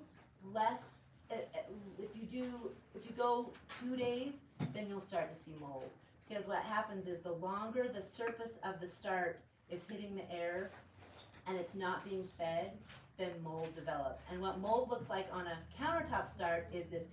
Speaker 1: less, if you go 2 days, then you'll start to see mold. Because what happens is, the longer the surface of the start is hitting the air and it's not being fed, then mold develops. And what mold looks like on a countertop start is this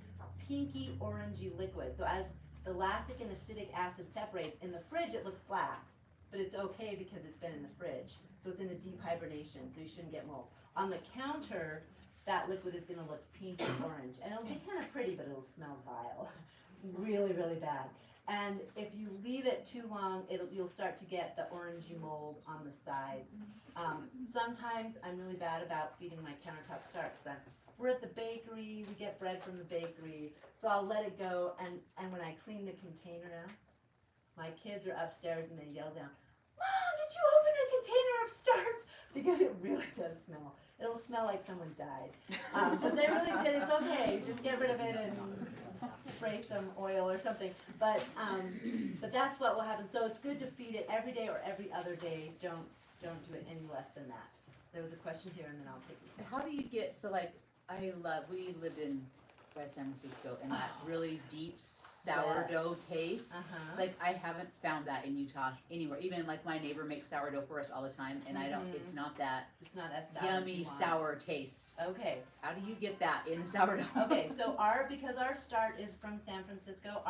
Speaker 1: pinky orangey liquid. So as the lactic and acidic acid separates, in the fridge it looks black, but it's okay because it's been in the fridge. So it's in a deep hibernation, so you shouldn't get mold. On the counter, that liquid is going to look pink and orange, and it'll be kind of pretty, but it'll smell vile. Really, really bad. And if you leave it too long, you'll start to get the orangey mold on the sides. Sometimes I'm really bad about feeding my countertop start, because we're at the bakery, we get bread from the bakery, so I'll let it go, and when I clean the container out, my kids are upstairs and they yell down, Mom, did you open a container of starch? Because it really does smell. It'll smell like someone died. But they really did. It's okay. Just get rid of it and spray some oil or something. But that's what will happen. So it's good to feed it every day or every other day. Don't do it any less than that. There was a question here, and then I'll take it.
Speaker 9: How do you get, so like, we lived in West San Francisco, and that really deep sourdough taste, like, I haven't found that in Utah anywhere. Even like my neighbor makes sourdough for us all the time, and I don't, it's not that
Speaker 1: It's not as sour as
Speaker 9: yummy
Speaker 1: you want.
Speaker 9: sour taste.
Speaker 1: Okay.
Speaker 9: How do you get that in the sourdough?
Speaker 1: Okay, so because our start is from San Francisco,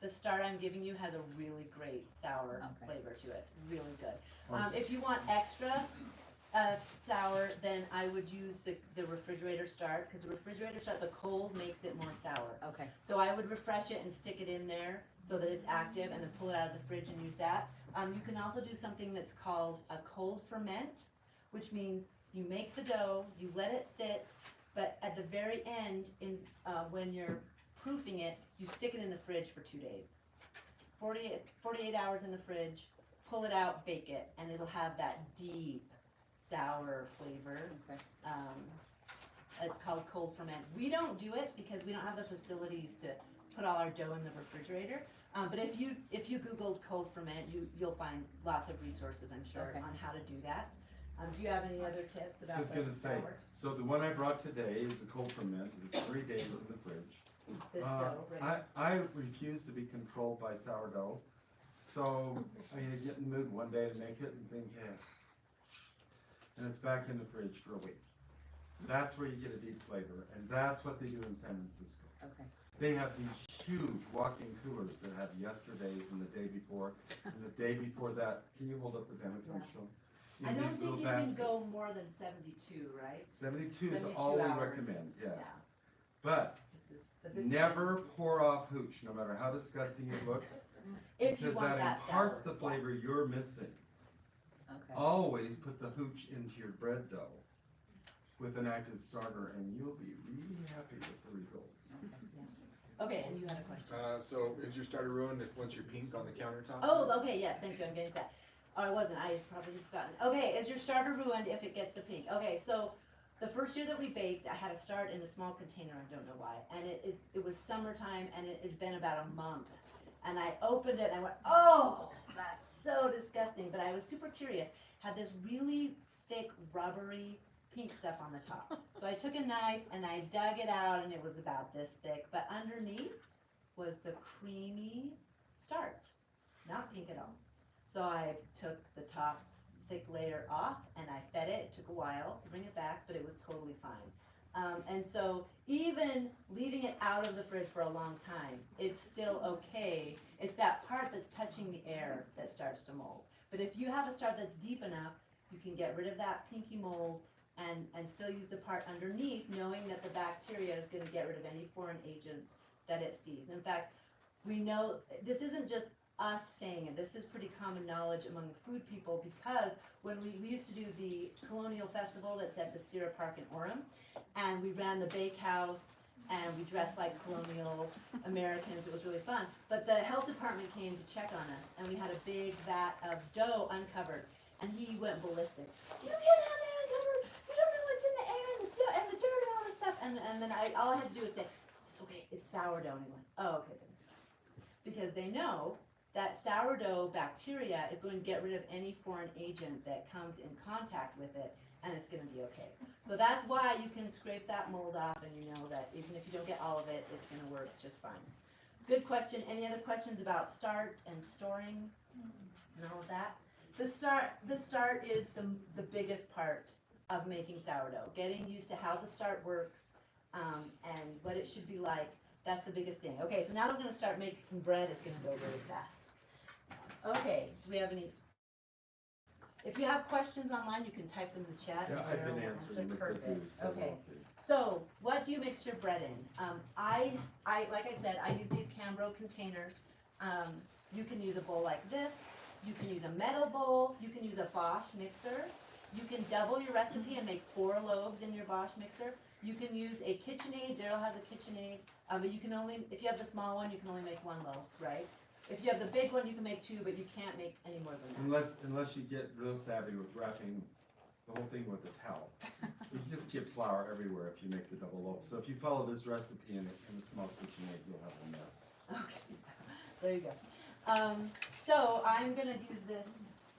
Speaker 1: the start I'm giving you has a really great sour flavor to it. Really good. If you want extra sour, then I would use the refrigerator start, because the refrigerator start, the cold makes it more sour.
Speaker 9: Okay.
Speaker 1: So I would refresh it and stick it in there so that it's active, and then pull it out of the fridge and use that. You can also do something that's called a cold ferment, which means you make the dough, you let it sit, but at the very end, when you're proofing it, you stick it in the fridge for 2 days. 48 hours in the fridge, pull it out, bake it, and it'll have that deep sour flavor.
Speaker 9: Okay.
Speaker 1: It's called cold ferment. We don't do it because we don't have the facilities to put all our dough in the refrigerator. But if you Googled cold ferment, you'll find lots of resources, I'm sure,
Speaker 9: Okay.
Speaker 1: on how to do that. Do you have any other tips about
Speaker 2: Just gonna say,
Speaker 1: sour?
Speaker 2: so the one I brought today is the cold ferment, it was 3 days in the fridge.
Speaker 1: This dough, right?
Speaker 2: I refuse to be controlled by sourdough, so I get in the mood one day to make it and think, yeah. And it's back in the fridge for a week. That's where you get a deep flavor, and that's what they do in San Francisco.
Speaker 9: Okay.
Speaker 2: They have these huge walk-in coolers that have yesterdays and the day before, and the day before that. Can you hold up the Pentagon show?
Speaker 1: I
Speaker 2: In
Speaker 1: don't
Speaker 2: these
Speaker 1: think
Speaker 2: little
Speaker 1: you can go
Speaker 2: baskets.
Speaker 1: more than 72, right?
Speaker 2: 72 is
Speaker 1: 72
Speaker 2: all we
Speaker 1: hours.
Speaker 2: recommend, yeah. But
Speaker 1: But this is-
Speaker 2: never pour off hooch, no matter how disgusting it looks,
Speaker 1: if you
Speaker 2: because
Speaker 1: want
Speaker 2: that
Speaker 1: that
Speaker 2: imparts
Speaker 1: sour.
Speaker 2: the flavor you're missing.
Speaker 9: Okay.
Speaker 2: Always put the hooch into your bread dough with an active starter, and you'll be really happy with the results.
Speaker 1: Okay, and you had a question.
Speaker 10: So is your starter ruined if once you're pink on the countertop?
Speaker 1: Oh, okay, yes, thank you, I'm getting to that. Oh, I wasn't, I probably forgotten. Okay, is your starter ruined if it gets the pink? Okay, so the first year that we baked, I had a start in a small container, I don't know why, and it was summertime, and it had been about a month. And I opened it, and I went, oh, that's so disgusting, but I was super curious. Had this really thick, rubbery, pink stuff on the top. So I took a knife, and I dug it out, and it was about this thick, but underneath was the creamy start, not pink at all. So I took the top thick layer off and I fed it. It took a while to bring it back, but it was totally fine. And so even leaving it out of the fridge for a long time, it's still okay. It's that part that's touching the air that starts to mold. But if you have a start that's deep enough, you can get rid of that pinky mold and still use the part underneath, knowing that the bacteria is going to get rid of any foreign agents that it sees. In fact, we know this isn't just us saying it. This is pretty common knowledge among the food people, because when we used to do the Colonial Festival that's at the Sierra Park in Orem, and we ran the bakehouse and we dressed like colonial Americans. It was really fun. But the health department came to check on us, and we had a big vat of dough uncovered, and he went ballistic. You can't have that uncovered. You don't know what's in the air and the dirt and all this stuff. And then all I had to do was say, it's okay, it's sourdough. And he went, oh, okay. Because they know that sourdough bacteria is going to get rid of any foreign agent that comes in contact with it, and it's going to be okay. So that's why you can scrape that mold off, and you know that even if you don't get all of it, it's going to work just fine. Good question. Any other questions about start and storing and all of that? The start is the biggest part of making sourdough. Getting used to how the start works and what it should be like. That's the biggest thing. Okay, so now we're going to start making bread. It's going to go really fast. Okay, do we have any? If you have questions online, you can type them in the chat.
Speaker 2: Yeah,
Speaker 1: and
Speaker 2: I've
Speaker 1: Carol
Speaker 2: been
Speaker 1: will
Speaker 2: answering
Speaker 1: answer.
Speaker 2: this too, so
Speaker 1: Okay. So, what do you mix your bread in? I like I said, I use these Cambro containers. You can use a bowl like this. You can use a metal bowl. You can use a Bosch mixer. You can double your recipe and make 4 loaves in your Bosch mixer. You can use a KitchenAid. Daryl has a KitchenAid, but you can only, if you have the small one, you can only make 1 loaf, right? If you have the big one, you can make 2, but you can't make any more than that.
Speaker 2: Unless you get real savvy with wrapping the whole thing with a towel. You just get flour everywhere if you make the double loaf. So if you follow this recipe in a small KitchenAid, you'll have a mess.
Speaker 1: Okay, there you go. So I'm going to use this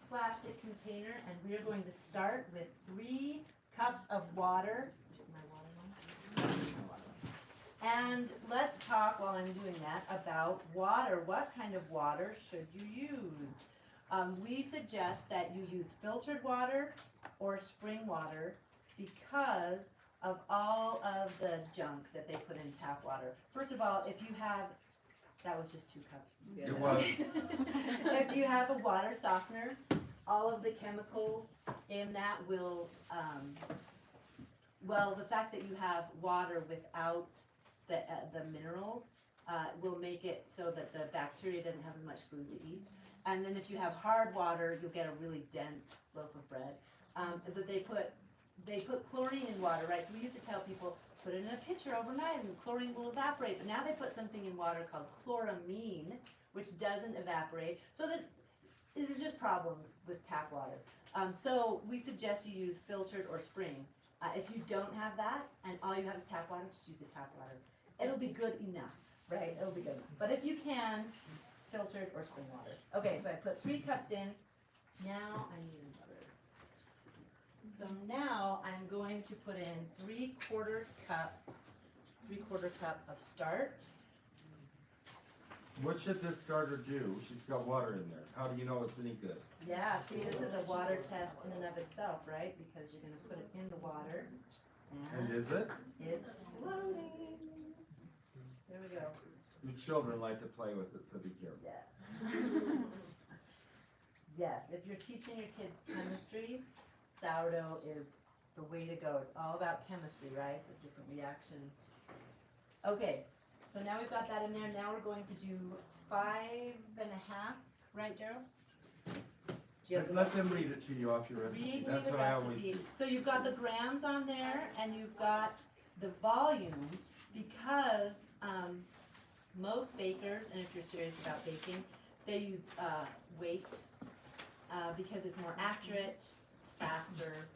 Speaker 1: plastic container, and we're going to start with 3 cups of water. And let's talk, while I'm doing that, about water. What kind of water should you use? We suggest that you use filtered water or spring water because of all of the junk that they put in tap water. First of all, if you have, that was just 2 cups.
Speaker 9: Yeah.
Speaker 2: It was.
Speaker 1: If you have a water softener, all of the chemicals in that will, well, the fact that you have water without the minerals will make it so that the bacteria doesn't have as much food to eat. And then if you have hard water, you'll get a really dense loaf of bread. But they put chlorine in water, right? So we used to tell people, put it in a pitcher overnight and chlorine will evaporate. But now they put something in water called chloramine, which doesn't evaporate. So that there's just problems with tap water. So we suggest you use filtered or spring. If you don't have that, and all you have is tap water, just use the tap water. It'll be good enough, right? It'll be good enough. But if you can, filtered or spring water. Okay, so I put 3 cups in. Now I need another. So now I'm going to put in 3/4 cup of start.
Speaker 2: What should this starter do? She's got water in there. How do you know it's any good?
Speaker 1: Yeah, see, this is a water test in and of itself, right? Because you're gonna put it in the water,
Speaker 2: And is it?
Speaker 1: it's floating. There we go.
Speaker 2: Your children like to play with it, so be careful.
Speaker 1: Yes. Yes, if you're teaching your kids chemistry, sourdough is the way to go. It's all about chemistry, right? The different reactions. Okay, so now we've got that in there. Now we're going to do 5.5, right, Gerald? Do you have the-
Speaker 2: Let them read it to you off your recipe.
Speaker 1: Read me
Speaker 2: That's
Speaker 1: the
Speaker 2: what I always
Speaker 1: recipe.
Speaker 2: do.
Speaker 1: So you've got the grams on there, and you've got the volume, because most bakers, and if you're serious about baking, they use weight because it's more accurate, it's faster.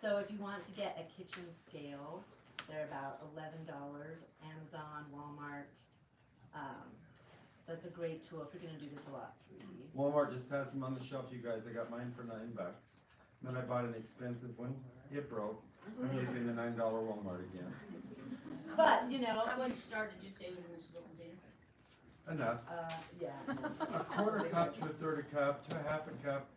Speaker 1: So if you want to get a kitchen scale, they're about $11. Amazon, Walmart. That's a great tool if you're gonna do this a lot. 3.
Speaker 2: Walmart just has them on the shelf, you guys. I got mine for $9. Then I bought an expensive one. It broke. I'm using the $9 Walmart again.
Speaker 1: But, you know,
Speaker 8: How much start did you say was in this little container?
Speaker 2: Enough.
Speaker 1: yeah.
Speaker 2: A 1/4 cup to a 1/3 cup to a 1/2 cup.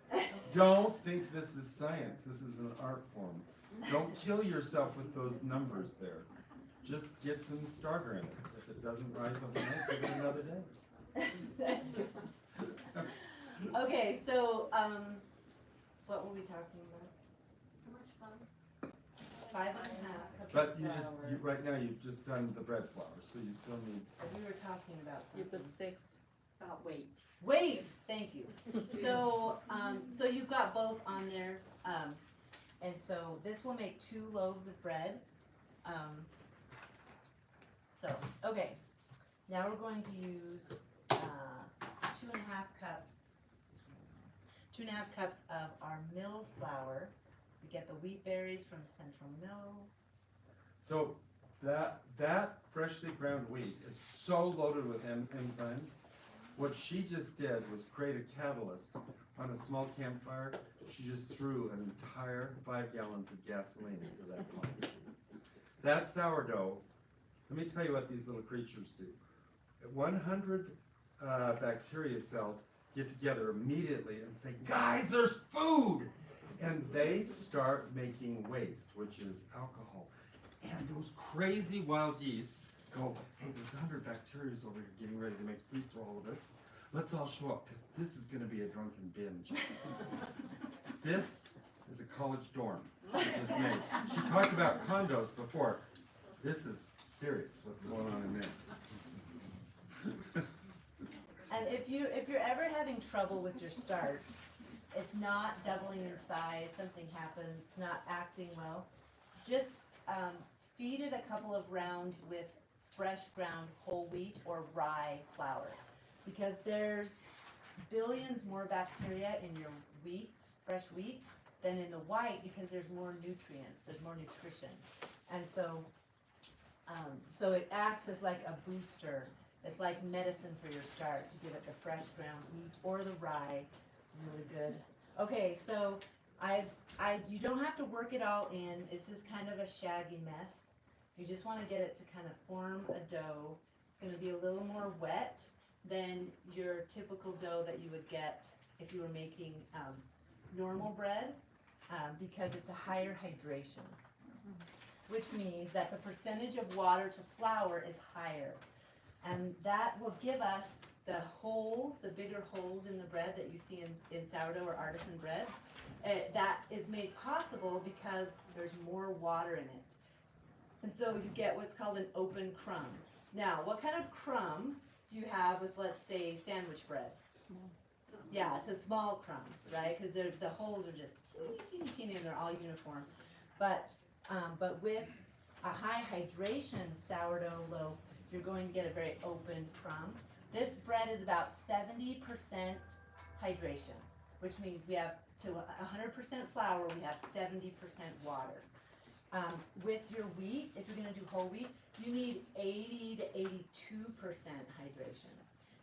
Speaker 2: Don't think this is science. This is an art form. Don't kill yourself with those numbers there. Just get some starter in it. If it doesn't rise overnight, give it another day.
Speaker 1: Okay, so, what were we talking about?
Speaker 8: How much fun?
Speaker 1: 5.5 cups
Speaker 2: But
Speaker 1: of
Speaker 2: you just,
Speaker 1: flour.
Speaker 2: right now, you've just done the bread flour, so you still need,
Speaker 1: We were talking about
Speaker 11: You
Speaker 1: something.
Speaker 11: put 6.
Speaker 8: Wait.
Speaker 1: Wait, thank you. So, so you've got both on there, and so this will make 2 loaves of bread. So, okay, now we're going to use 2.5 cups. 2.5 cups of our milled flour. We get the wheat berries from Central Mills.
Speaker 2: so that freshly ground wheat is so loaded with enzymes. What she just did was create a catalyst on a small campfire. She just threw an entire 5 gallons of gasoline into that pot. That sourdough, let me tell you what these little creatures do. 100 bacteria cells get together immediately and say, guys, there's food! And they start making waste, which is alcohol. And those crazy wild yeast go, hey, there's 100 bacteria over here getting ready to make food for all of us. Let's all show up, because this is going to be a drunken binge. This is a college dorm she just made. She talked about condos before. This is serious, what's going on in there.
Speaker 1: And if you're ever having trouble with your start, it's not doubling in size, something happens, not acting well, just feed it a couple of rounds with fresh ground whole wheat or rye flour, because there's billions more bacteria in your wheat, fresh wheat, than in the white, because there's more nutrients, there's more nutrition. And so, so it acts as like a booster. It's like medicine for your start, to give it the fresh ground wheat or the rye. It's really good. Okay, so you don't have to work it all in. This is kind of a shaggy mess. You just want to get it to kind of form a dough. It's going to be a little more wet than your typical dough that you would get if you were making normal bread, because it's a higher hydration, which means that the percentage of water to flour is higher. And that will give us the holes, the bigger holes in the bread that you see in sourdough or artisan breads. That is made possible because there's more water in it. And so you get what's called an open crumb. Now, what kind of crumb do you have with, let's say, sandwich bread?
Speaker 7: Small.
Speaker 1: Yeah, it's a small crumb, right? Because the holes are just teeny, teeny, and they're all uniform. But with a high hydration sourdough loaf, you're going to get a very open crumb. This bread is about 70% hydration. which means we have to 100% flour, we have 70% water. With your wheat, if you're gonna do whole wheat, you need 80 to 82% hydration.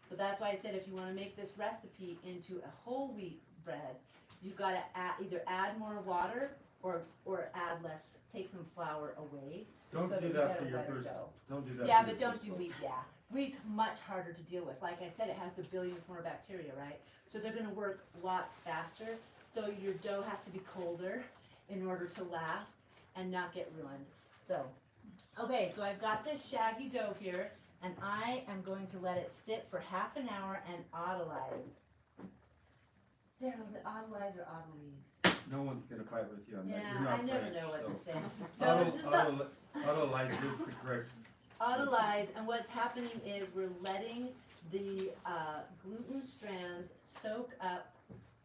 Speaker 1: So that's why I said if you wanna make this recipe into a whole wheat bread, you've gotta either add more water or add less, take some flour away.
Speaker 2: Don't
Speaker 1: so
Speaker 2: do
Speaker 1: you
Speaker 2: that
Speaker 1: get
Speaker 2: for
Speaker 1: a
Speaker 2: your
Speaker 1: better
Speaker 2: first,
Speaker 1: dough.
Speaker 2: don't do that.
Speaker 1: Yeah,
Speaker 2: for
Speaker 1: but
Speaker 2: your
Speaker 1: don't
Speaker 2: first
Speaker 1: do
Speaker 2: loaf.
Speaker 1: wheat, yeah. Wheat's much harder to deal with. Like I said, it has the billions more bacteria, right? So they're gonna work lots faster. So your dough has to be colder in order to last and not get ruined. So, okay, so I've got this shaggy dough here, and I am going to let it sit for half an hour and autolyze. Daryl, is it autolyze or autolyze?
Speaker 2: No one's gonna fight with you on that.
Speaker 1: Yeah,
Speaker 2: You're not
Speaker 1: I never
Speaker 2: French,
Speaker 1: know what
Speaker 2: so.
Speaker 1: to say. So this is the
Speaker 2: Autolyze is the correct.
Speaker 1: autolyze, and what's happening is we're letting the gluten strands soak up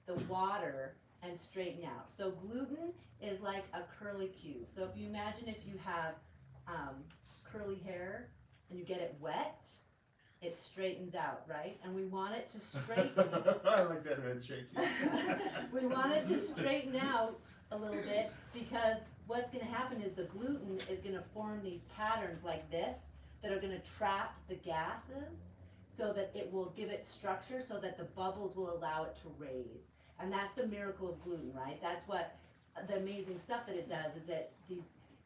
Speaker 1: the water and straighten out. So gluten is like a curly cue. So if you imagine if you have curly hair and you get it wet, it straightens out, right? And we want it to straighten.
Speaker 2: I like that head shaking.
Speaker 1: We want it to straighten out a little bit because what's gonna happen is the gluten is gonna form these patterns like this that are gonna trap the gases so that it will give it structure so that the bubbles will allow it to raise. And that's the miracle of gluten, right? That's what the amazing stuff that it does is that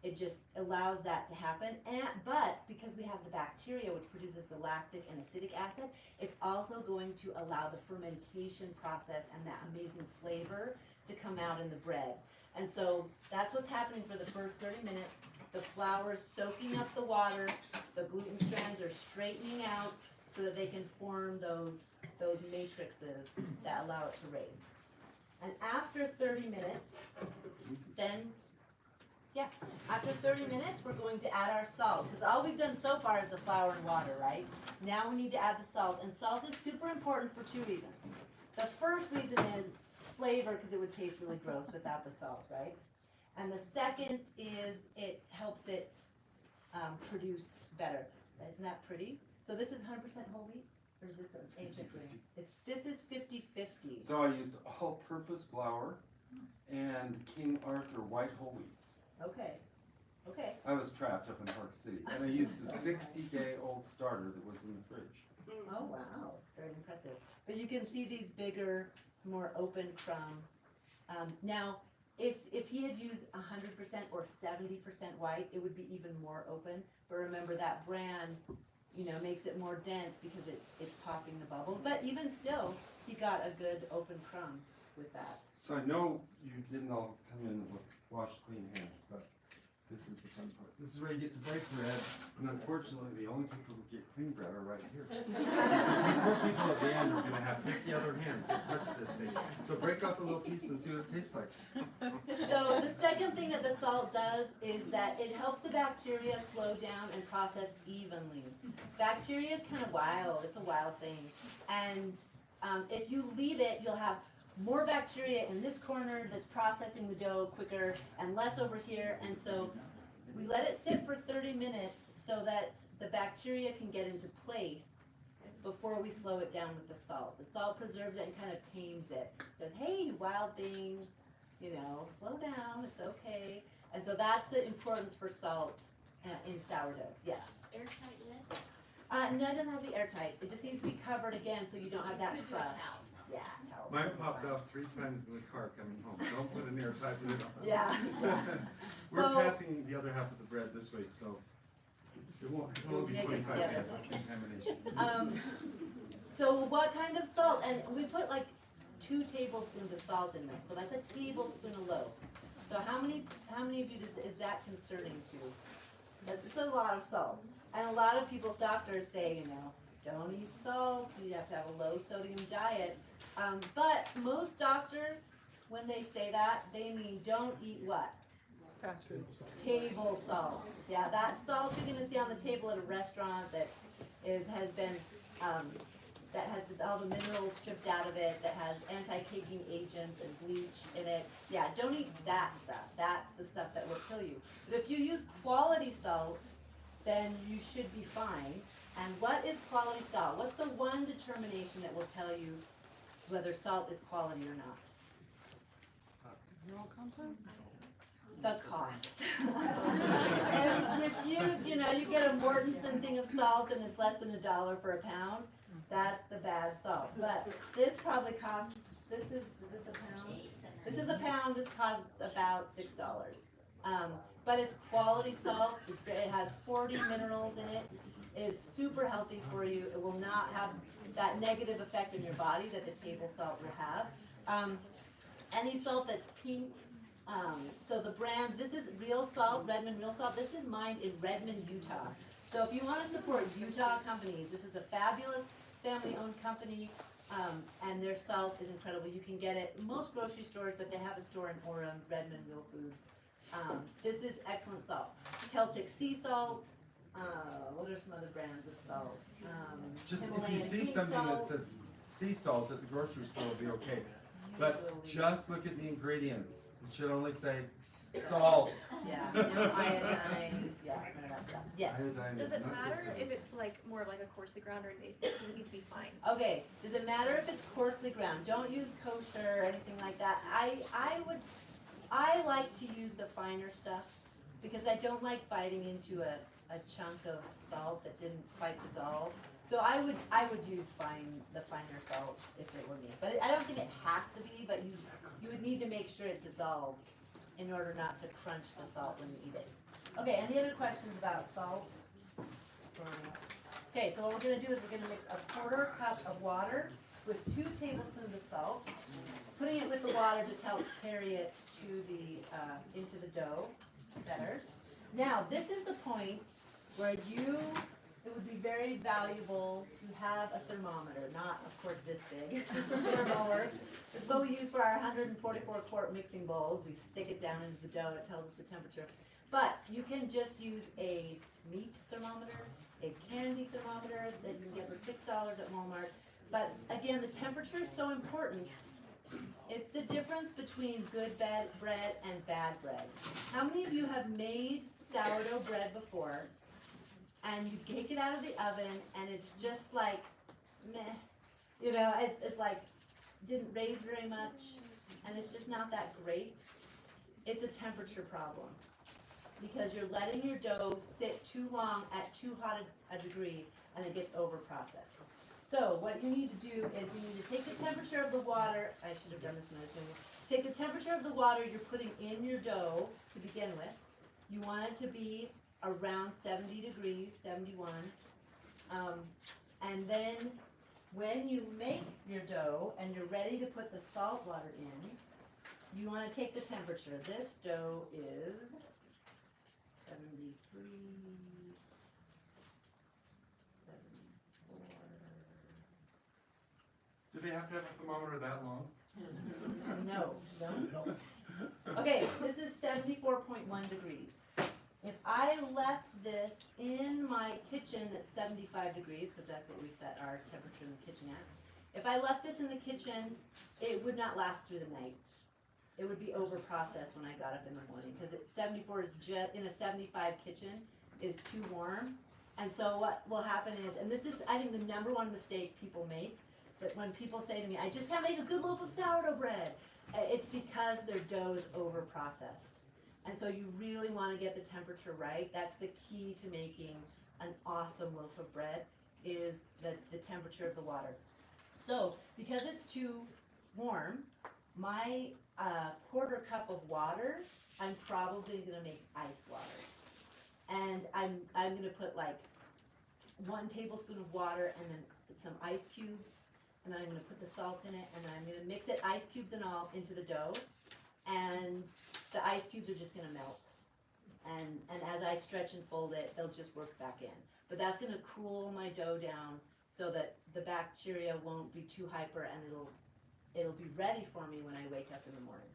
Speaker 1: it just allows that to happen. But because we have the bacteria which produces the lactic and acidic acid, it's also going to allow the fermentation process and that amazing flavor to come out in the bread. And so that's what's happening for the first 30 minutes. The flour is soaking up the water, the gluten strands are straightening out so that they can form those matrices that allow it to raise. And after 30 minutes, after 30 minutes, we're going to add our salt, because all we've done so far is the flour and water, right? Now we need to add the salt, and salt is super important for two reasons. The first reason is flavor, because it would taste really gross without the salt, right? And the second is it helps it produce better. Isn't that pretty? So this is 100% whole wheat, or is this an ancient grain? This is 50-50.
Speaker 2: So I used all-purpose flour and King Arthur white whole wheat.
Speaker 1: Okay, okay.
Speaker 2: I was trapped up in Park City, and I used a 60-day-old starter that was in the fridge.
Speaker 1: Oh, wow, very impressive. But you can see these bigger, more open crumb. Now, if he had used 100% or 70% white, it would be even more open. But remember that bran, makes it more dense because it's popping the bubbles. But even still, he got a good open crumb with that.
Speaker 2: So I know you didn't all come in with washed clean hands, but this is the fun part. This is where you get to break bread, and unfortunately, the only people who get clean bread are right here. The poor people at the end are gonna have 50 other hands that touch this thing. So break off a little piece and see what it tastes like.
Speaker 1: So the second thing that the salt does is that it helps the bacteria slow down and process evenly. Bacteria is kind of wild, it's a wild thing. And if you leave it, you'll have more bacteria in this corner that's processing the dough quicker and less over here. And so we let it sit for 30 minutes so that the bacteria can get into place before we slow it down with the salt. The salt preserves it and kind of tames it. It says, hey, you wild things, slow down, it's okay. And so that's the importance for salt in sourdough. Yes.
Speaker 8: Airtight lid?
Speaker 1: No, it doesn't have to be airtight. It just needs to be covered again so you don't have that
Speaker 8: You could do a
Speaker 1: crust.
Speaker 8: towel.
Speaker 1: Yeah, towel.
Speaker 2: Mine popped off 3 times in the car coming home. Don't put an airtight lid on.
Speaker 1: Yeah.
Speaker 2: We're
Speaker 1: So-
Speaker 2: passing the other half of the bread this way, so it won't be
Speaker 1: Make it
Speaker 2: 25
Speaker 1: together.
Speaker 2: hands of contamination.
Speaker 1: So what kind of salt? And we put like 2 tablespoons of salt in this, so that's a tablespoon of loaf. So how many of you is that concerning to? That's a lot of salt. And a lot of people's doctors say, don't eat salt, you have to have a low sodium diet. But most doctors, when they say that, they mean don't eat what?
Speaker 7: Fast food.
Speaker 1: Table salt. Yeah, that salt you're gonna see on the table at a restaurant that has been, that has all the minerals stripped out of it, that has anti-caking agents and bleach in it. Yeah, don't eat that stuff. That's the stuff that will kill you. But if you use quality salt, then you should be fine. And what is quality salt? What's the one determination that will tell you whether salt is quality or not.
Speaker 7: Mineral content?
Speaker 1: The cost. And if you know, you get a Mortensen thing of salt and it's less than $1 for a pound, that's the bad salt. But this probably costs, is this a pound? This is a pound, this costs about $6. But it's quality salt, it has 40 minerals in it, it's super healthy for you, it will not have that negative effect on your body that the table salt will have. Any salt that's pink, so the brands, this is real salt, Redmond Real Salt, this is mined in Redmond, Utah. So if you want to support Utah companies, this is a fabulous family-owned company, and their salt is incredible. You can get it in most grocery stores, but they have a store in Orem, Redmond Real Foods. This is excellent salt. Celtic sea salt, what are some other brands of salt?
Speaker 2: Just if you
Speaker 1: Himalayan
Speaker 2: see
Speaker 1: pink
Speaker 2: something that
Speaker 1: salt.
Speaker 2: says sea salt at the grocery store will be okay. But just look at the ingredients. It should only say salt.
Speaker 1: Yeah, no iodine, yeah, none of that stuff. Yes.
Speaker 2: Iodine
Speaker 11: Does
Speaker 2: is
Speaker 11: it
Speaker 2: not good
Speaker 11: matter
Speaker 2: for
Speaker 11: if
Speaker 2: us.
Speaker 11: it's like more like a coarsely ground, or does it need to be fine?
Speaker 1: Okay, does it matter if it's coarsely ground? Don't use kosher or anything like that. I like to use the finer stuff because I don't like biting into a chunk of salt that didn't quite dissolve. So I would use the finer salt if it were me. But I don't think it has to be, but you would need to make sure it dissolved in order not to crunch the salt when you eat it. Okay, any other questions about salt? Okay, so what we're gonna do is we're gonna mix a 1/4 cup of water with 2 tablespoons of salt. Putting it with the water just helps carry it to the, into the dough better. Now, this is the point where it would be very valuable to have a thermometer, not, of course, this big. This is from Thermoworks. It's what we use for our 144 quart mixing bowls. We stick it down into the dough, it tells us the temperature. But you can just use a meat thermometer, a candy thermometer that you can get for $6 at Walmart. But again, the temperature is so important. It's the difference between good bread and bad bread. How many of you have made sourdough bread before and you take it out of the oven and it's just like meh, you know, it's like didn't raise very much and it's just not that great? It's a temperature problem because you're letting your dough sit too long at too hot a degree and it gets over processed. So what you need to do is you need to take the temperature of the water. I should have done this when I was doing it. Take the temperature of the water you're putting in your dough to begin with. You want it to be around 70 degrees, 71. And then when you make your dough and you're ready to put the salt water in, you want to take the temperature. This dough is 73.
Speaker 2: Do they have to have a thermometer that long?
Speaker 1: No, don't. Okay, this is 74.1 degrees. If I left this in my kitchen at 75 degrees, because that's what we set our temperature in the kitchen at, if I left this in the kitchen, it would not last through the night. It would be over processed when I got up in the morning, because 74 is just, in a 75 kitchen, is too warm. And so what will happen is, and this is, I think, the #1 mistake people make, that when people say to me, I just can't make a good loaf of sourdough bread, it's because their dough is over processed. And so you really want to get the temperature right. That's the key to making an awesome loaf of bread, is the temperature of the water. So because it's too warm, my 1/4 cup of water, I'm probably going to make ice water. And I'm going to put like 1 tablespoon of water and then some ice cubes. And then I'm going to put the salt in it, and then I'm going to mix it, ice cubes and all, into the dough. And the ice cubes are just going to melt. And as I stretch and fold it, they'll just work back in. But that's going to cool my dough down so that the bacteria won't be too hyper, and it'll be ready for me when I wake up in the morning.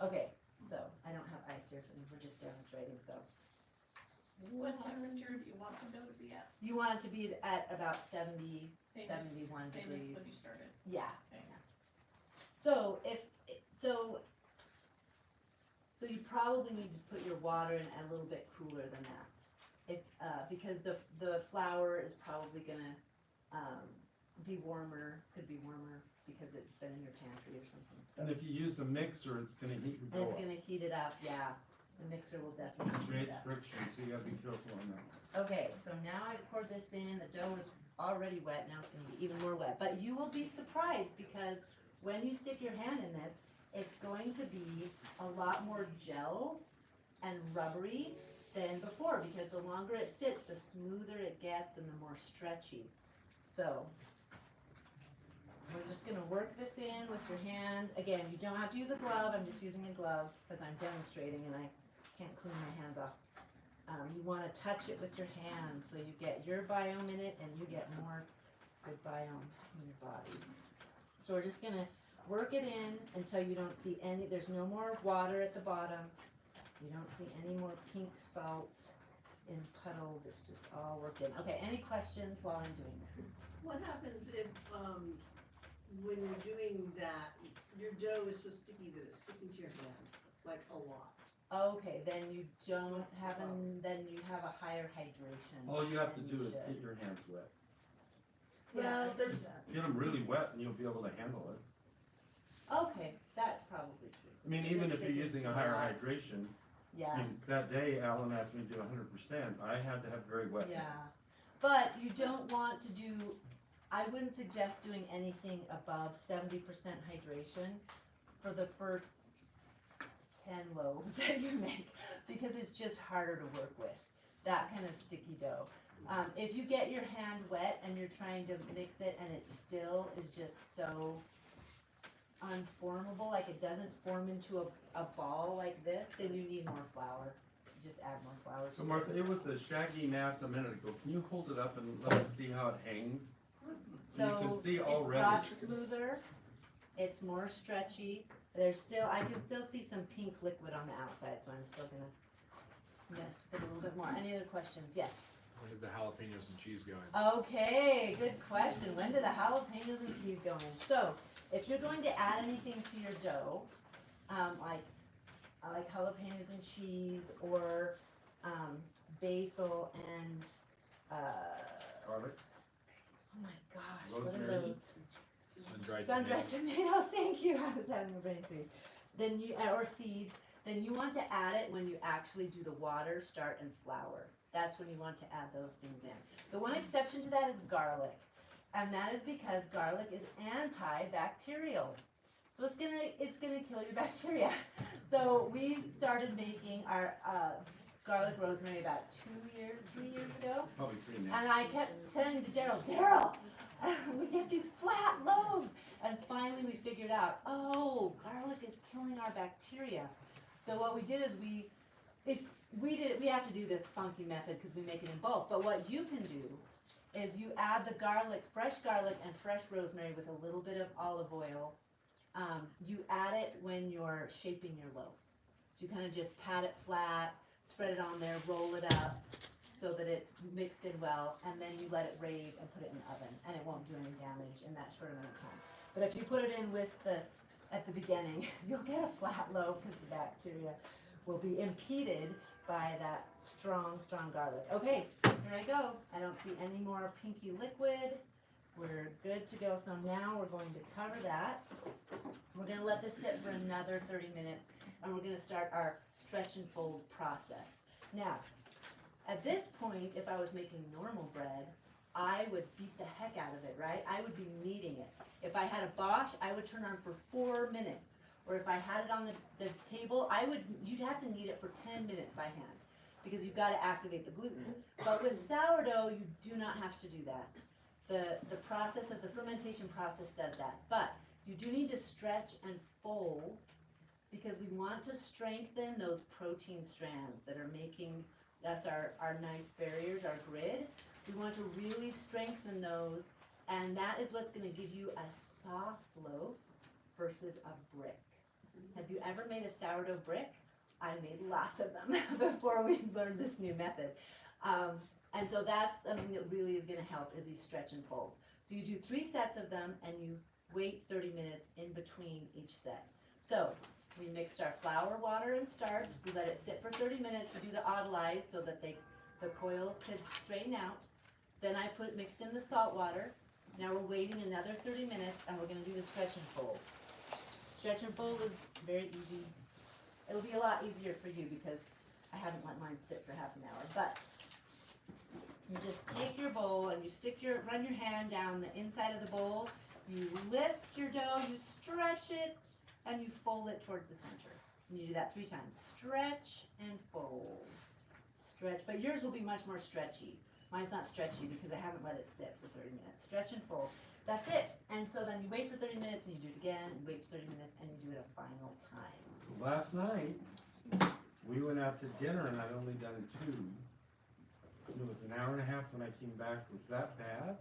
Speaker 1: Okay, so I don't have ice here, so we're just demonstrating. So
Speaker 8: What temperature do you want the dough to be at?
Speaker 1: you want it to be at about 70,
Speaker 8: Same as-
Speaker 1: 71
Speaker 8: Same
Speaker 1: degrees.
Speaker 8: as when you started.
Speaker 1: Yeah.
Speaker 8: Okay.
Speaker 1: So so you probably need to put your water in a little bit cooler than that, because the flour is probably gonna be warmer, could be warmer because it's been in your pantry or something. So.
Speaker 2: And if you use a mixer, it's gonna heat the
Speaker 1: And
Speaker 2: dough
Speaker 1: it's
Speaker 2: up.
Speaker 1: gonna heat it up, yeah. The mixer will definitely
Speaker 2: It
Speaker 1: heat it
Speaker 2: creates
Speaker 1: up.
Speaker 2: friction, so you gotta be careful on that.
Speaker 1: Okay, so now I poured this in, the dough is already wet, now it's gonna be even more wet. But you will be surprised because when you stick your hand in this, it's going to be a lot more gelled and rubbery than before because the longer it sits, the smoother it gets and the more stretchy. So, we're just gonna work this in with your hand. Again, you don't have to use a glove, I'm just using a glove because I'm demonstrating and I can't clean my hands off. You wanna touch it with your hand so you get your biome in it and you get more good biome in your body. So we're just gonna work it in until you don't see any, there's no more water at the bottom. You don't see any more pink salt in puddles, it's just all worked in. Okay, any questions while I'm doing this?
Speaker 8: What happens if, when you're doing that, your dough is so sticky that it's sticking to your hand, like a lot?
Speaker 1: Okay, then you don't
Speaker 8: What's the
Speaker 1: have,
Speaker 8: problem?
Speaker 1: then you have a higher hydration.
Speaker 2: All you have to
Speaker 1: than
Speaker 2: do is
Speaker 1: should.
Speaker 2: get your hands wet.
Speaker 1: Well, there's,
Speaker 2: Get them really wet and you'll be able to handle it.
Speaker 1: okay, that's probably true.
Speaker 2: I mean,
Speaker 1: It
Speaker 2: even
Speaker 1: is
Speaker 2: if you're
Speaker 1: sticking
Speaker 2: using
Speaker 1: to
Speaker 2: a higher
Speaker 1: lot.
Speaker 2: hydration, I
Speaker 1: Yeah,
Speaker 2: mean, that day Alan asked me to do 100%, I had to have very wet
Speaker 1: yeah.
Speaker 2: hands.
Speaker 1: But you don't want to do, I wouldn't suggest doing anything above 70% hydration for the first 10 loaves that you make because it's just harder to work with, that kind of sticky dough. If you get your hand wet and you're trying to mix it and it still is just so unformable, like it doesn't form into a ball like this, then you need more flour. Just add more flour.
Speaker 2: So Martha, it was a shaggy mass a minute ago, can you hold it up and let us see how it hangs? So you can see
Speaker 1: it's
Speaker 2: already.
Speaker 1: a lot smoother, it's more stretchy, there's still, I can still see some pink liquid on the outside, so I'm still gonna mess with it a little bit more. Any other questions? Yes?
Speaker 10: Where did the jalapenos and cheese go in?
Speaker 1: Okay, good question. When do the jalapenos and cheese go in? So, if you're going to add anything to your dough, like I like jalapenos and cheese or basil and
Speaker 2: Garlic,
Speaker 1: oh my gosh, what are
Speaker 2: rosemary.
Speaker 1: those?
Speaker 10: Sun-dried
Speaker 1: Sun-dried
Speaker 10: tomatoes.
Speaker 1: tomatoes, thank you. I was having a brain freeze. Then you, or seeds. Then you want to add it when you actually do the water, start, and flour. That's when you want to add those things in. The one exception to that is garlic, and that is because garlic is antibacterial. So it's gonna kill your bacteria. So we started making our garlic rosemary about 3 years ago.
Speaker 2: probably 3 now.
Speaker 1: And I kept saying to Daryl, we get these flat loaves. And finally we figured out, oh, garlic is killing our bacteria. So what we did is we have to do this funky method because we make it in bulk. But what you can do is you add the garlic, fresh garlic and fresh rosemary with a little bit of olive oil. You add it when you're shaping your loaf. So you kind of just pat it flat, spread it on there, roll it up so that it's mixed in well, and then you let it raise and put it in the oven, and it won't do any damage in that short amount of time. But if you put it in at the beginning, you'll get a flat loaf because the bacteria will be impeded by that strong garlic. Okay, here I go. I don't see any more pinky liquid. We're good to go. So now we're going to cover that. We're going to let this sit for another 30 minutes, and we're going to start our stretch and fold process. Now, at this point, if I was making normal bread, I would beat the heck out of it, right? I would be kneading it. If I had a Bosch, I would turn on for 4 minutes. Or if I had it on the table, you'd have to knead it for 10 minutes by hand because you've got to activate the gluten. But with sourdough, you do not have to do that. The process of the fermentation process does that. But you do need to stretch and fold because we want to strengthen those protein strands that are making, that's our nice barriers, our grid. We want to really strengthen those, and that is what's going to give you a soft loaf versus a brick. Have you ever made a sourdough brick? I made lots of them before we learned this new method. And so that's something that really is going to help is these stretch and folds. So you do 3 sets of them and you wait 30 minutes in between each set. So we mixed our flour, water, and starch. We let it sit for 30 minutes to do the oddlize so that the coils could straighten out. Then I mixed in the salt water, Now we're waiting another 30 minutes and we're gonna do the stretch and fold. Stretch and fold is very easy. It'll be a lot easier for you because I haven't let mine sit for half an hour, but you just take your bowl and you run your hand down the inside of the bowl, you lift your dough, you stretch it, and you fold it towards the center. And you do that 3 times. Stretch and fold. Stretch, but yours will be much more stretchy. Mine's not stretchy because I haven't let it sit for 30 minutes. Stretch and fold. That's it. And so then you wait for 30 minutes and you do it again, you wait for 30 minutes and you do it a final time.
Speaker 2: Last night, we went out to dinner and I'd only done 2. And it was an hour and a half when I came back. Was that bad?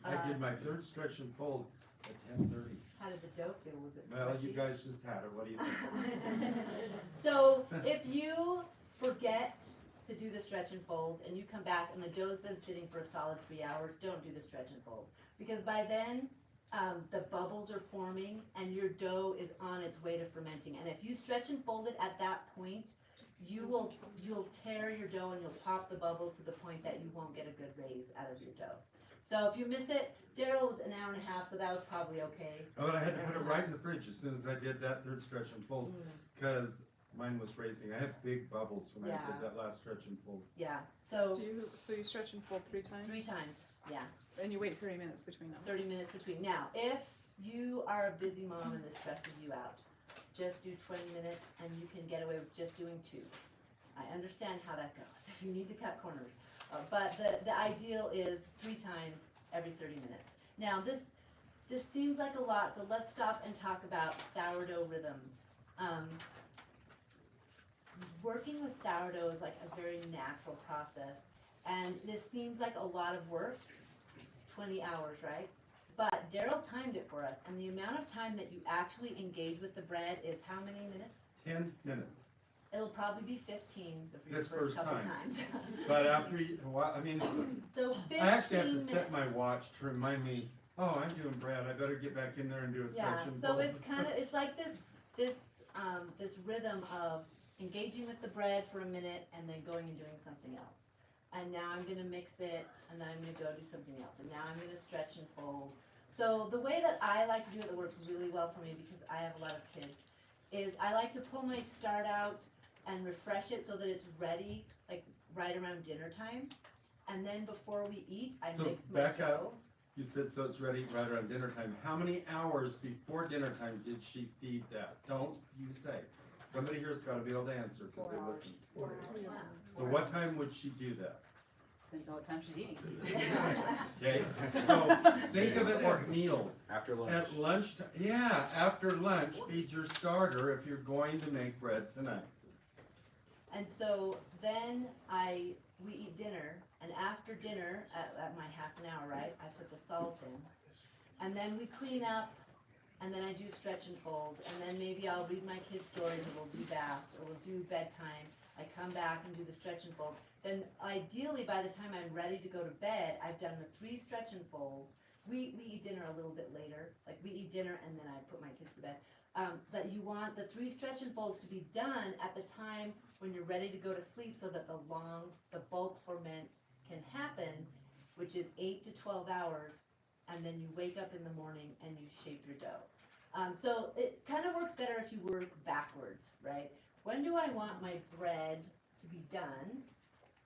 Speaker 2: I did my 3rd stretch and fold at 10:30.
Speaker 1: How did the dough feel? Was it
Speaker 2: Well, you
Speaker 1: squishy?
Speaker 2: guys just had it. What do you think?
Speaker 1: So if you forget to do the stretch and folds and you come back and the dough's been sitting for a solid 3 hours, don't do the stretch and folds. Because by then, the bubbles are forming and your dough is on its way to fermenting. And if you stretch and fold it at that point, you'll tear your dough and you'll pop the bubbles to the point that you won't get a good raise out of your dough. So if you miss it, Daryl was an hour and a half, so that was probably okay.
Speaker 2: Oh, and I had to put it right in the fridge as soon as I did that 3rd stretch and fold because mine was raising. I had big bubbles when I did that last stretch and fold.
Speaker 1: Yeah, so
Speaker 7: So you stretch and fold 3 times?
Speaker 1: 3 times, yeah.
Speaker 7: And you wait 30 minutes between them.
Speaker 1: 30 minutes between. Now, if you are a busy mom and this stresses you out, just do 20 minutes and you can get away with just doing 2. I understand how that goes if you need to cut corners. But the ideal is 3 times every 30 minutes. Now, this seems like a lot, so let's stop and talk about sourdough rhythms. Working with sourdough is like a very natural process, and this seems like a lot of work, 20 hours, right? But Daryl timed it for us, and the amount of time that you actually engage with the bread is how many minutes?
Speaker 2: 10 minutes.
Speaker 1: It'll probably be 15 the
Speaker 2: This
Speaker 1: first
Speaker 2: first
Speaker 1: couple
Speaker 2: time.
Speaker 1: times.
Speaker 2: But after you, I mean,
Speaker 1: So 15
Speaker 2: I actually have to
Speaker 1: minutes.
Speaker 2: set my watch to remind me, oh, I'm doing bread. I better get back in there and do a stretch
Speaker 1: Yeah,
Speaker 2: and
Speaker 1: so
Speaker 2: fold.
Speaker 1: it's kind of, it's like this rhythm of engaging with the bread for a minute and then going and doing something else. And now I'm gonna mix it, and then I'm gonna go do something else, and now I'm gonna stretch and fold. So the way that I like to do it that works really well for me, because I have a lot of kids, is I like to pull my start out and refresh it so that it's ready, like right around dinner time. And then before we eat, I
Speaker 2: So
Speaker 1: mix my
Speaker 2: back up.
Speaker 1: dough.
Speaker 2: You said so it's ready right around dinner time. How many hours before dinner time did she feed that? Don't you say. Somebody here's got to be able to answer because they listen. So what time would she do that?
Speaker 9: Depends on what time she's eating.
Speaker 2: Okay, so think of it as meals.
Speaker 10: After lunch.
Speaker 2: At lunch, yeah, after lunch, feed your starter if you're going to make bread tonight.
Speaker 1: And so then we eat dinner, and after dinner, at my half an hour, right, I put the salt in. And then we clean up, and then I do stretch and fold, and then maybe I'll read my kids' stories, and we'll do baths, or we'll do bedtime. I come back and do the stretch and fold. Then ideally, by the time I'm ready to go to bed, I've done the 3 stretch and folds. We eat dinner a little bit later, like we eat dinner and then I put my kids to bed. But you want the 3 stretch and folds to be done at the time when you're ready to go to sleep so that the bulk ferment can happen, which is 8 to 12 hours, and then you wake up in the morning and you shape your dough. So it kind of works better if you work backwards, right? When do I want my bread to be done?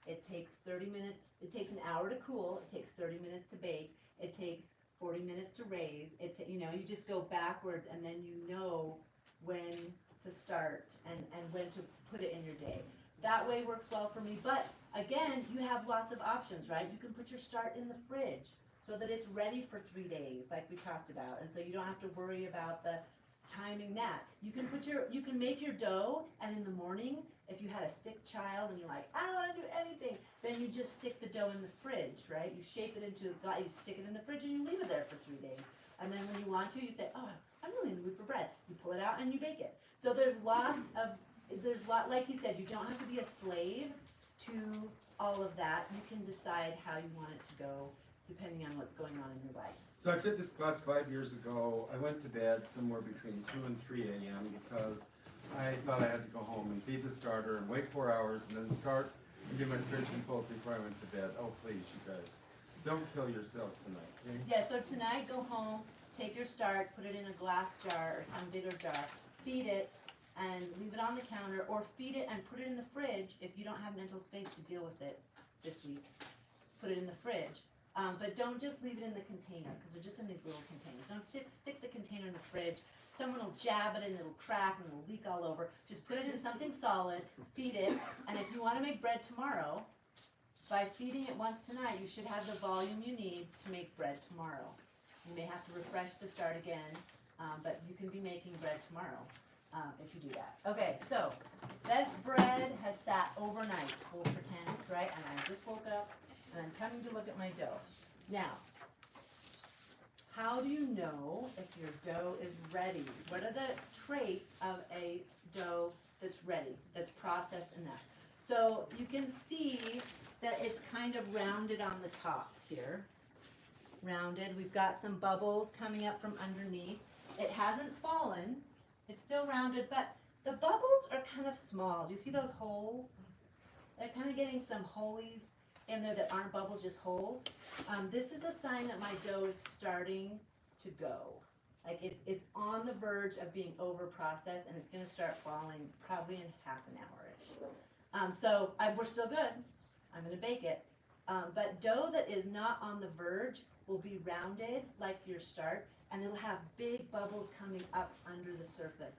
Speaker 1: It takes 30 minutes, it takes an hour to cool, it takes 30 minutes to bake, it takes 40 minutes to raise, you just go backwards and then you know when to start and when to put it in your day. That way works well for me, but again, you have lots of options, right? You can put your start in the fridge so that it's ready for 3 days, like we talked about, and so you don't have to worry about the timing that. You can make your dough, and in the morning, if you had a sick child and you're like, I don't want to do anything, then you just stick the dough in the fridge, right? You shape it into a glass, you stick it in the fridge, and you leave it there for 3 days. And then when you want to, you say, oh, I'm really in the mood for bread. You pull it out and you bake it. So like he said, you don't have to be a slave to all of that. You can decide how you want it to go, depending on what's going on in your life.
Speaker 2: So I took this class 5 years ago. I went to bed somewhere between 2 and 3 a.m. because I thought I had to go home and feed the starter and wait 4 hours and then start and do my stretch and folds before I went to bed. Oh, please, you guys. don't kill yourselves tonight, okay?
Speaker 1: Yeah, so tonight, go home, take your start, put it in a glass jar or some bigger jar, feed it, and leave it on the counter, or feed it and put it in the fridge if you don't have mental space to deal with it this week. Put it in the fridge. But don't just leave it in the container, because they're just in these little containers. Don't stick the container in the fridge. Someone will jab it and it'll crack and it'll leak all over. Just put it in something solid, feed it, and if you want to make bread tomorrow, by feeding it once tonight, you should have the volume you need to make bread tomorrow. You may have to refresh the start again, but you can be making bread tomorrow if you do that. Okay, so this bread has sat overnight, we'll pretend, right? And I just woke up and I'm coming to look at my dough. Now, how do you know if your dough is ready? What are the traits of a dough that's ready, that's processed enough? So you can see that it's kind of rounded on the top here. Rounded, we've got some bubbles coming up from underneath. It hasn't fallen, it's still rounded, but the bubbles are kind of small. Do you see those holes? They're kind of getting some holies in there that aren't bubbles, just holes. This is a sign that my dough is starting to go. Like it's on the verge of being over processed, and it's gonna start falling probably in half an hour-ish. So we're still good. I'm gonna bake it. But dough that is not on the verge will be rounded like your start, and it'll have big bubbles coming up under the surface.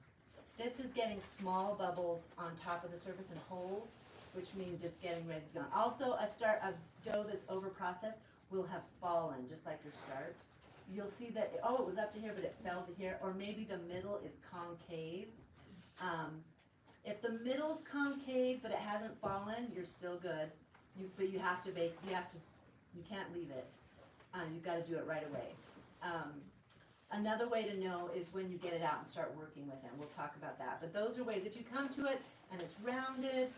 Speaker 1: This is getting small bubbles on top of the surface and holes, which means it's getting ready to go. Also, a dough that's over processed will have fallen, just like your start. You'll see that, oh, it was up to here, but it fell to here, or maybe the middle is concave. If the middle's concave, but it hasn't fallen, you're still good. But you have to bake, you can't leave it. You've got to do it right away. Another way to know is when you get it out and start working with it. We'll talk about that. But those are ways, if you come to it and it's rounded,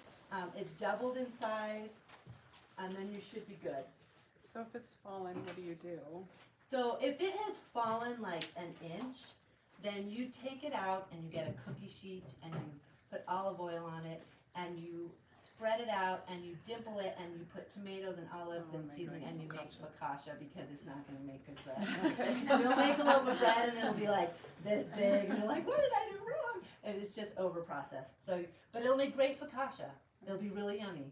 Speaker 1: it's doubled in size, and then you should be good.
Speaker 7: So if it's fallen, what do you do?
Speaker 1: So if it has fallen like an inch, then you take it out and you get a cookie sheet and you put olive oil on it and you spread it out and you dimple it and you put tomatoes and olives and seasoning and you make focaccia, because it's not going to make good bread. You'll make a loaf of bread and it'll be like this big and you're like, what did I do wrong? And it's just over processed. So, but it'll make great focaccia. It'll be really yummy.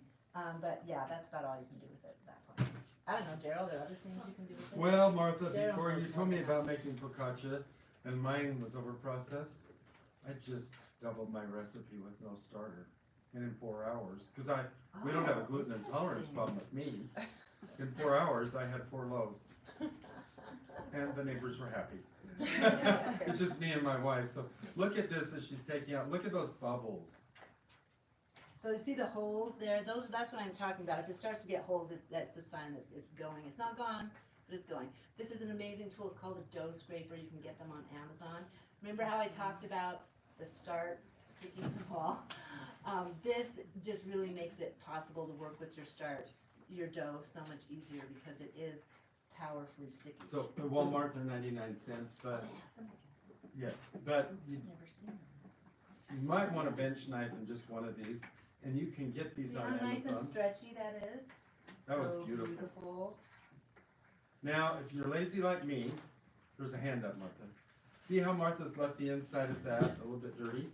Speaker 1: But yeah, that's about all you can do with it at that point. I don't know, Daryl, are there other things you can do with it?
Speaker 2: Well, Martha,
Speaker 1: Daryl
Speaker 2: before
Speaker 1: knows
Speaker 2: you told me
Speaker 1: more
Speaker 2: about
Speaker 1: now.
Speaker 2: making focaccia and mine was over processed, I just doubled my recipe with no starter. And in 4 hours, because we don't have a gluten intolerance problem with me. In 4 hours, I had 4 loaves. And the neighbors were happy. It's just me and my wife. So look at this as she's taking out, look at those bubbles.
Speaker 1: So you see the holes there? That's what I'm talking about. If it starts to get holes, that's a sign that it's going. It's not gone, but it's going. This is an amazing tool. It's called a dough scraper. You can get them on Amazon. Remember how I talked about the start sticking to the wall? This just really makes it possible to work with your dough so much easier, because it is powerfully sticky.
Speaker 2: So at Walmart, they're 99 cents, but yeah, but you might want a bench knife and just one of these, and you can get these
Speaker 1: See
Speaker 2: on
Speaker 1: how nice and
Speaker 2: Amazon.
Speaker 1: stretchy that is?
Speaker 2: That was
Speaker 1: So
Speaker 2: beautiful. Now, if you're lazy like me, there's a hand up, Martha. See how Martha's left the inside of that a little bit dirty?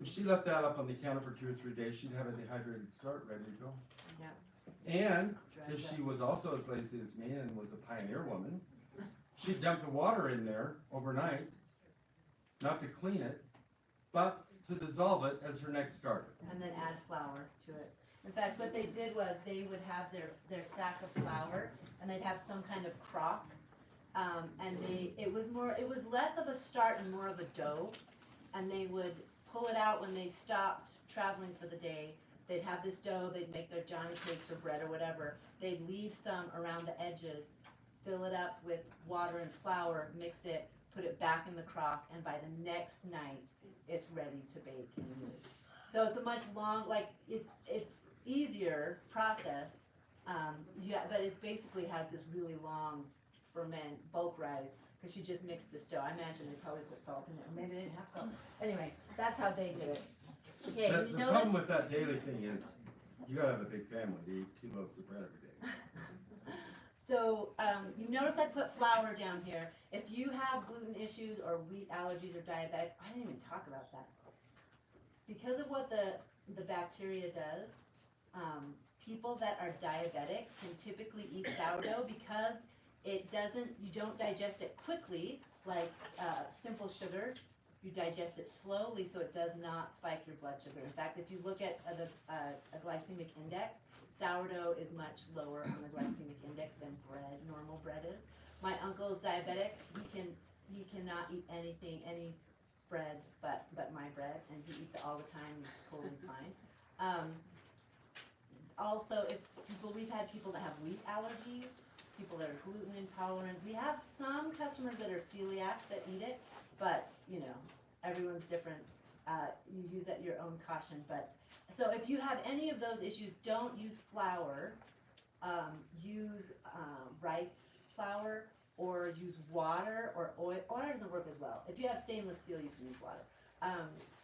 Speaker 2: If she left that up on the counter for 2 or 3 days, she'd have a dehydrated start ready to go.
Speaker 1: Yeah.
Speaker 2: And
Speaker 1: Dries
Speaker 2: if
Speaker 1: up.
Speaker 2: she was also as lazy as me and was a pioneer woman, she'd dump the water in there overnight, not to clean it, but to dissolve it as her next starter.
Speaker 1: And then add flour to it. In fact, what they did was they would have their sack of flour, and they'd have some kind of crock, and it was less of a start and more of a dough, and they would pull it out when they stopped traveling for the day. They'd have this dough, they'd make their Johnny cakes or bread or whatever. They'd leave some around the edges, fill it up with water and flour, mix it, put it back in the crock, and by the next night, it's ready to bake and use. So it's a much it's easier process, but it basically has this really long bulk rise, because you just mixed this dough. I imagine they probably put salt in it, or maybe they didn't have salt. Anyway, that's how they did it. Okay,
Speaker 2: The
Speaker 1: you
Speaker 2: problem
Speaker 1: notice?
Speaker 2: with that daily thing is, you gotta have a big family to eat 2 loaves of bread every day.
Speaker 1: So, you notice I put flour down here. If you have gluten issues or wheat allergies or diabetics, I didn't even talk about that. Because of what the bacteria does, people that are diabetic can typically eat sourdough because you don't digest it quickly like simple sugars. You digest it slowly so it does not spike your blood sugar. In fact, if you look at a glycemic index, sourdough is much lower on the glycemic index than normal bread is. My uncle is diabetic. He cannot eat any bread but my bread, and he eats it all the time. He's totally fine. Also, we've had people that have wheat allergies, people that are gluten intolerant. We have some customers that are celiac that eat it, but everyone's different. You use at your own caution. But so if you have any of those issues, don't use flour. Use rice flour, or use water or oil. Water doesn't work as well. If you have stainless steel, you can use water.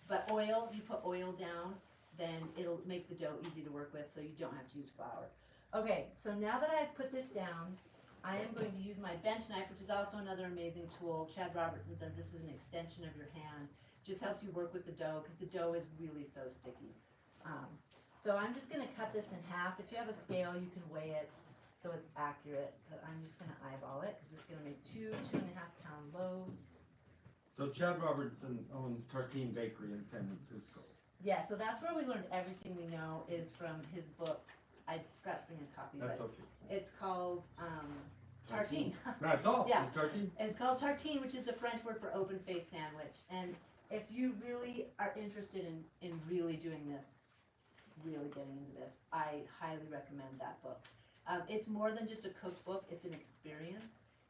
Speaker 1: But oil, you put oil down, then it'll make the dough easy to work with, so you don't have to use flour. Okay, so now that I've put this down, I am going to use my bench knife, which is also another amazing tool. Chad Robertson says this is an extension of your hand. Just helps you work with the dough, because the dough is really so sticky. So I'm just gonna cut this in half. If you have a scale, you can weigh it so it's accurate, but I'm just gonna eyeball it, because it's gonna make 2.5 pound loaves.
Speaker 2: So Chad Robertson owns Tartine Bakery in San Francisco.
Speaker 1: Yeah, so that's where we learned everything we know, is from his book. I forgot to bring a copy,
Speaker 2: That's
Speaker 1: but
Speaker 2: okay.
Speaker 1: it's called tartine.
Speaker 2: That's all.
Speaker 1: Yeah.
Speaker 2: It's tartine.
Speaker 1: It's called tartine, which is the French word for open-faced sandwich. And if you really are interested in really doing this, really getting into this, I highly recommend that book. It's more than just a cookbook, it's an experience.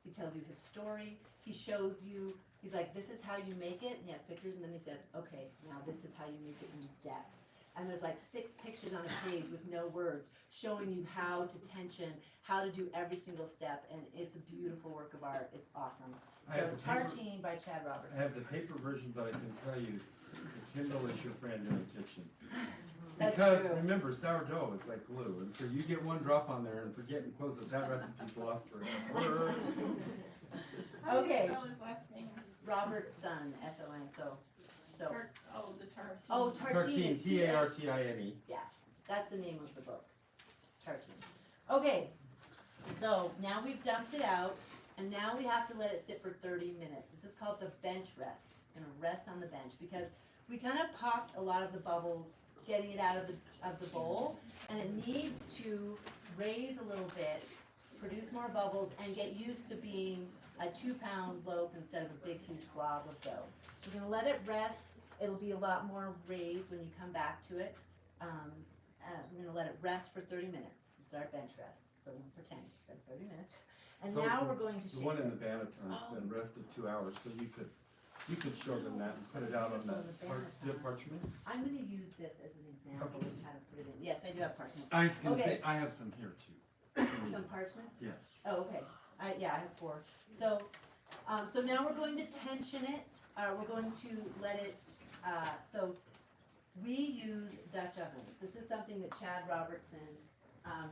Speaker 1: He tells you his story, he shows you, he's like, this is how you make it, and he has pictures, and then he says, okay, now this is how you make it in depth. And there's like 6 pictures on a page with no words, showing you how to tension, how to do every single step, and it's a beautiful work of art. It's awesome.
Speaker 2: I have
Speaker 1: So
Speaker 2: the paper-
Speaker 1: Tartine by Chad Robertson.
Speaker 2: I have the paper version, but I can tell you, the Kindle is your friend in the kitchen.
Speaker 1: That's
Speaker 2: Because
Speaker 1: true.
Speaker 2: remember, sourdough is like glue, and so you get one drop on there and forget and close it, that recipe's lost forever.
Speaker 12: How do you
Speaker 1: Okay.
Speaker 12: spell his last name?
Speaker 1: Robertson, S-O-N, so.
Speaker 12: The tartine.
Speaker 1: Oh, Tartine
Speaker 2: Tartine,
Speaker 1: is
Speaker 2: T-A-R-T-I-N-E.
Speaker 1: Yeah, that's the name of the book, Tartine. Okay, so now we've dumped it out, and now we have to let it sit for 30 minutes. This is called the bench rest. It's gonna rest on the bench, because we kind of popped a lot of the bubbles getting it out of the bowl, and it needs to raise a little bit, produce more bubbles, and get used to being a 2-pound loaf instead of a big huge glob of dough. So we're gonna let it rest. It'll be a lot more raised when you come back to it. We're gonna let it rest for 30 minutes. It's our bench rest. So we'll pretend it's been 30 minutes. And
Speaker 2: So
Speaker 1: now
Speaker 2: the-
Speaker 1: we're going to
Speaker 2: The
Speaker 1: shake
Speaker 2: one in
Speaker 1: it.
Speaker 2: the Banneton's been rested 2 hours, so you could show them that and put it out on
Speaker 1: So
Speaker 2: the
Speaker 1: the
Speaker 2: do you have parchment?
Speaker 1: I'm gonna use this as an example of how to put it in. Yes, I do have parchment.
Speaker 2: I was gonna
Speaker 1: Okay.
Speaker 2: say, I have some here too.
Speaker 1: Some parchment?
Speaker 2: Yes.
Speaker 1: Oh, okay. Yeah, I have 4. So, so now we're going to tension it. We're going to let it, so we use Dutch ovens. This is something that Chad Robertson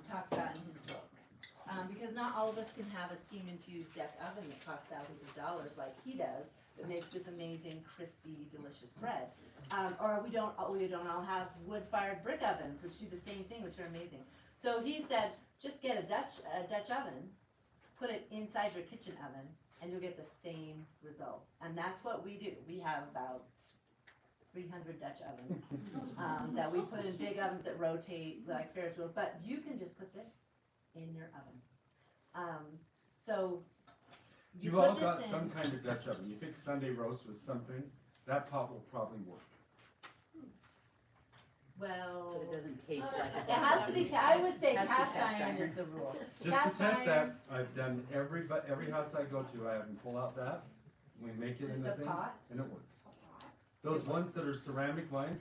Speaker 1: talks about in his book. Because not all of us can have a steam-infused Dutch oven that costs thousands of dollars like he does, that makes this amazing, crispy, delicious bread. Or we don't all have wood-fired brick ovens, which do the same thing, which are amazing. So he said, just get a Dutch oven, put it inside your kitchen oven, and you'll get the same results. And that's what we do. We have about 300 Dutch ovens that we put in big ovens that rotate like Ferris wheels. But you can just put this in your oven. So you
Speaker 2: You've all
Speaker 1: put this
Speaker 2: got
Speaker 1: in.
Speaker 2: some kind of Dutch oven. You pick Sunday roast with something, that pot will probably work.
Speaker 1: Well,
Speaker 9: But it doesn't taste like
Speaker 1: it
Speaker 9: a
Speaker 1: has to be. I would say
Speaker 9: Has to be
Speaker 1: cast
Speaker 9: cast
Speaker 1: iron
Speaker 9: iron.
Speaker 1: is the rule.
Speaker 2: Just
Speaker 1: Cast
Speaker 2: to test
Speaker 1: iron.
Speaker 2: that, I've done every house I go to, I have them pull out that, we make it in
Speaker 1: Just
Speaker 2: the
Speaker 1: a
Speaker 2: thing,
Speaker 1: pot?
Speaker 2: and it works. Those ones that are ceramic lined,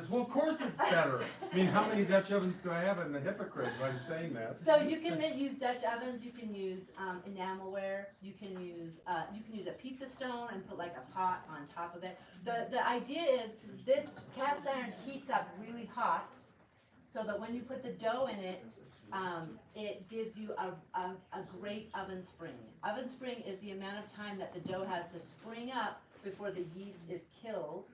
Speaker 2: well, of course it's better. I mean, how many Dutch ovens do I have? I'm a hypocrite by saying that.
Speaker 1: So you can use Dutch ovens. You can use enamelware. You can use a pizza stone and put like a pot on top of it. The idea is this cast iron heats up really hot, so that when you put the dough in it, it gives you a great oven spring. Oven spring is the amount of time that the dough has to spring up before the yeast is killed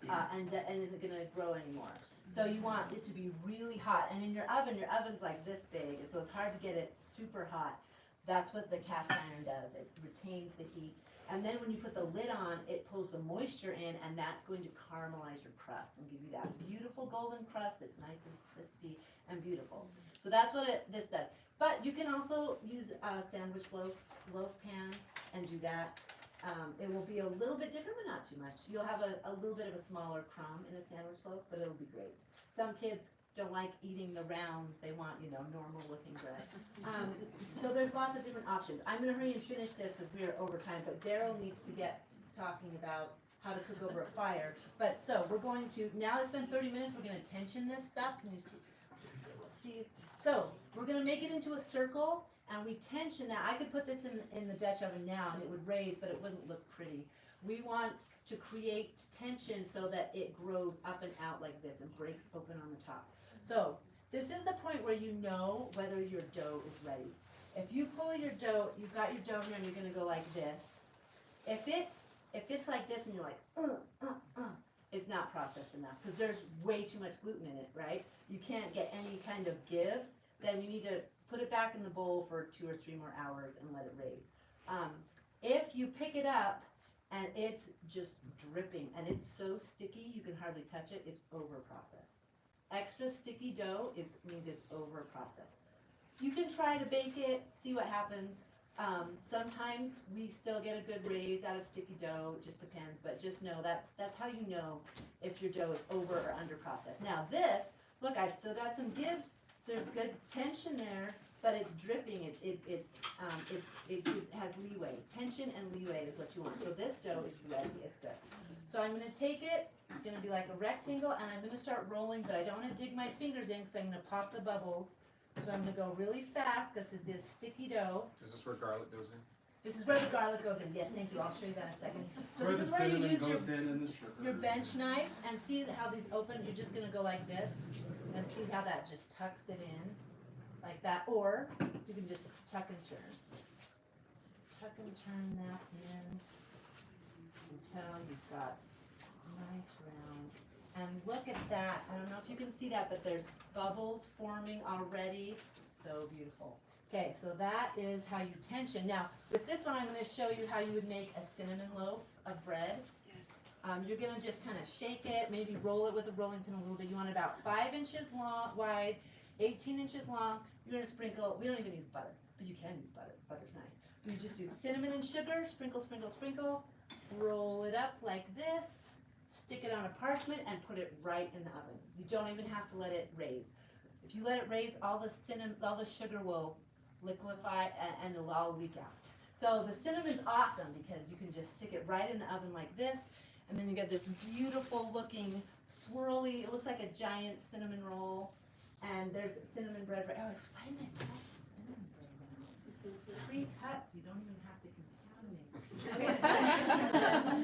Speaker 1: and isn't gonna grow anymore. So you want it to be really hot, and in your oven's like this big, and so it's hard to get it super hot. That's what the cast iron does, it retains the heat. And then when you put the lid on, it pulls the moisture in, and that's going to caramelize your crust and give you that beautiful golden crust that's nice and crispy and beautiful. So that's what this does. But you can also use a sandwich loaf pan and do that. It will be a little bit different, but not too much. You'll have a little bit of a smaller crumb in a sandwich loaf, but it'll be great. Some kids don't like eating the rounds, they want, normal looking bread. So there's lots of different options. I'm gonna hurry and finish this because we're over time, but Daryl needs to get talking about how to cook over a fire. But so we're going to, now it's been 30 minutes, we're gonna tension this stuff. Can you see? So we're gonna make it into a circle and we tension that. I could put this in the Dutch oven now and it would raise, but it wouldn't look pretty. We want to create tension so that it grows up and out like this and breaks open on the top. So this is the point where you know whether your dough is ready. If you pull your dough, you've got your dough here and you're gonna go like this. If it's like this and you're like, it's not processed enough because there's way too much gluten in it, right? You can't get any kind of give. Then you need to put it back in the bowl for 2 or 3 more hours and let it raise. If you pick it up and it's just dripping and it's so sticky you can hardly touch it, it's over processed. Extra sticky dough means it's over processed. You can try to bake it, see what happens. Sometimes we still get a good raise out of sticky dough, it just depends, but just know that's how you know if your dough is over or under processed. Now this, look, I've still got some give, there's good tension there, but it's dripping, it has leeway. Tension and leeway is what you want. So this dough is ready, it's good. So I'm gonna take it, it's gonna be like a rectangle, and I'm gonna start rolling, but I don't wanna dig my fingers in because I'm gonna pop the bubbles. So I'm gonna go really fast because this is sticky dough.
Speaker 10: Is this where garlic goes in?
Speaker 1: This is where the garlic goes in. Yes, thank you. I'll show you that in a second. So
Speaker 2: Where
Speaker 1: this
Speaker 2: the
Speaker 1: is where you
Speaker 2: cinnamon
Speaker 1: use
Speaker 2: goes in and the sugar.
Speaker 1: your bench knife and see how these open. You're just gonna go like this and see how that just tucks it in, like that. Or you can just tuck and turn. Tuck and turn that in until you've got nice round. And look at that. I don't know if you can see that, but there's bubbles forming already. So beautiful. Okay, so that is how you tension. Now, with this one, I'm going to show you how you would make a cinnamon loaf of bread. You're going to just kind of shake it, maybe roll it with a rolling pin a little bit. You want it about 5 inches long, wide, 18 inches long. You're going to sprinkle, we don't even use butter, but you can use butter. Butter's nice. You just do cinnamon and sugar, sprinkle, sprinkle, sprinkle. Roll it up like this. Stick it on a parchment and put it right in the oven. You don't even have to let it raise. If you let it raise, all the sugar will liquefy and it'll all leak out. So the cinnamon's awesome because you can just stick it right in the oven like this, and then you get this beautiful looking swirly, it looks like a giant cinnamon roll, and there's cinnamon bread. Oh, why didn't I cut cinnamon bread? It's pre-cut, so you don't even have to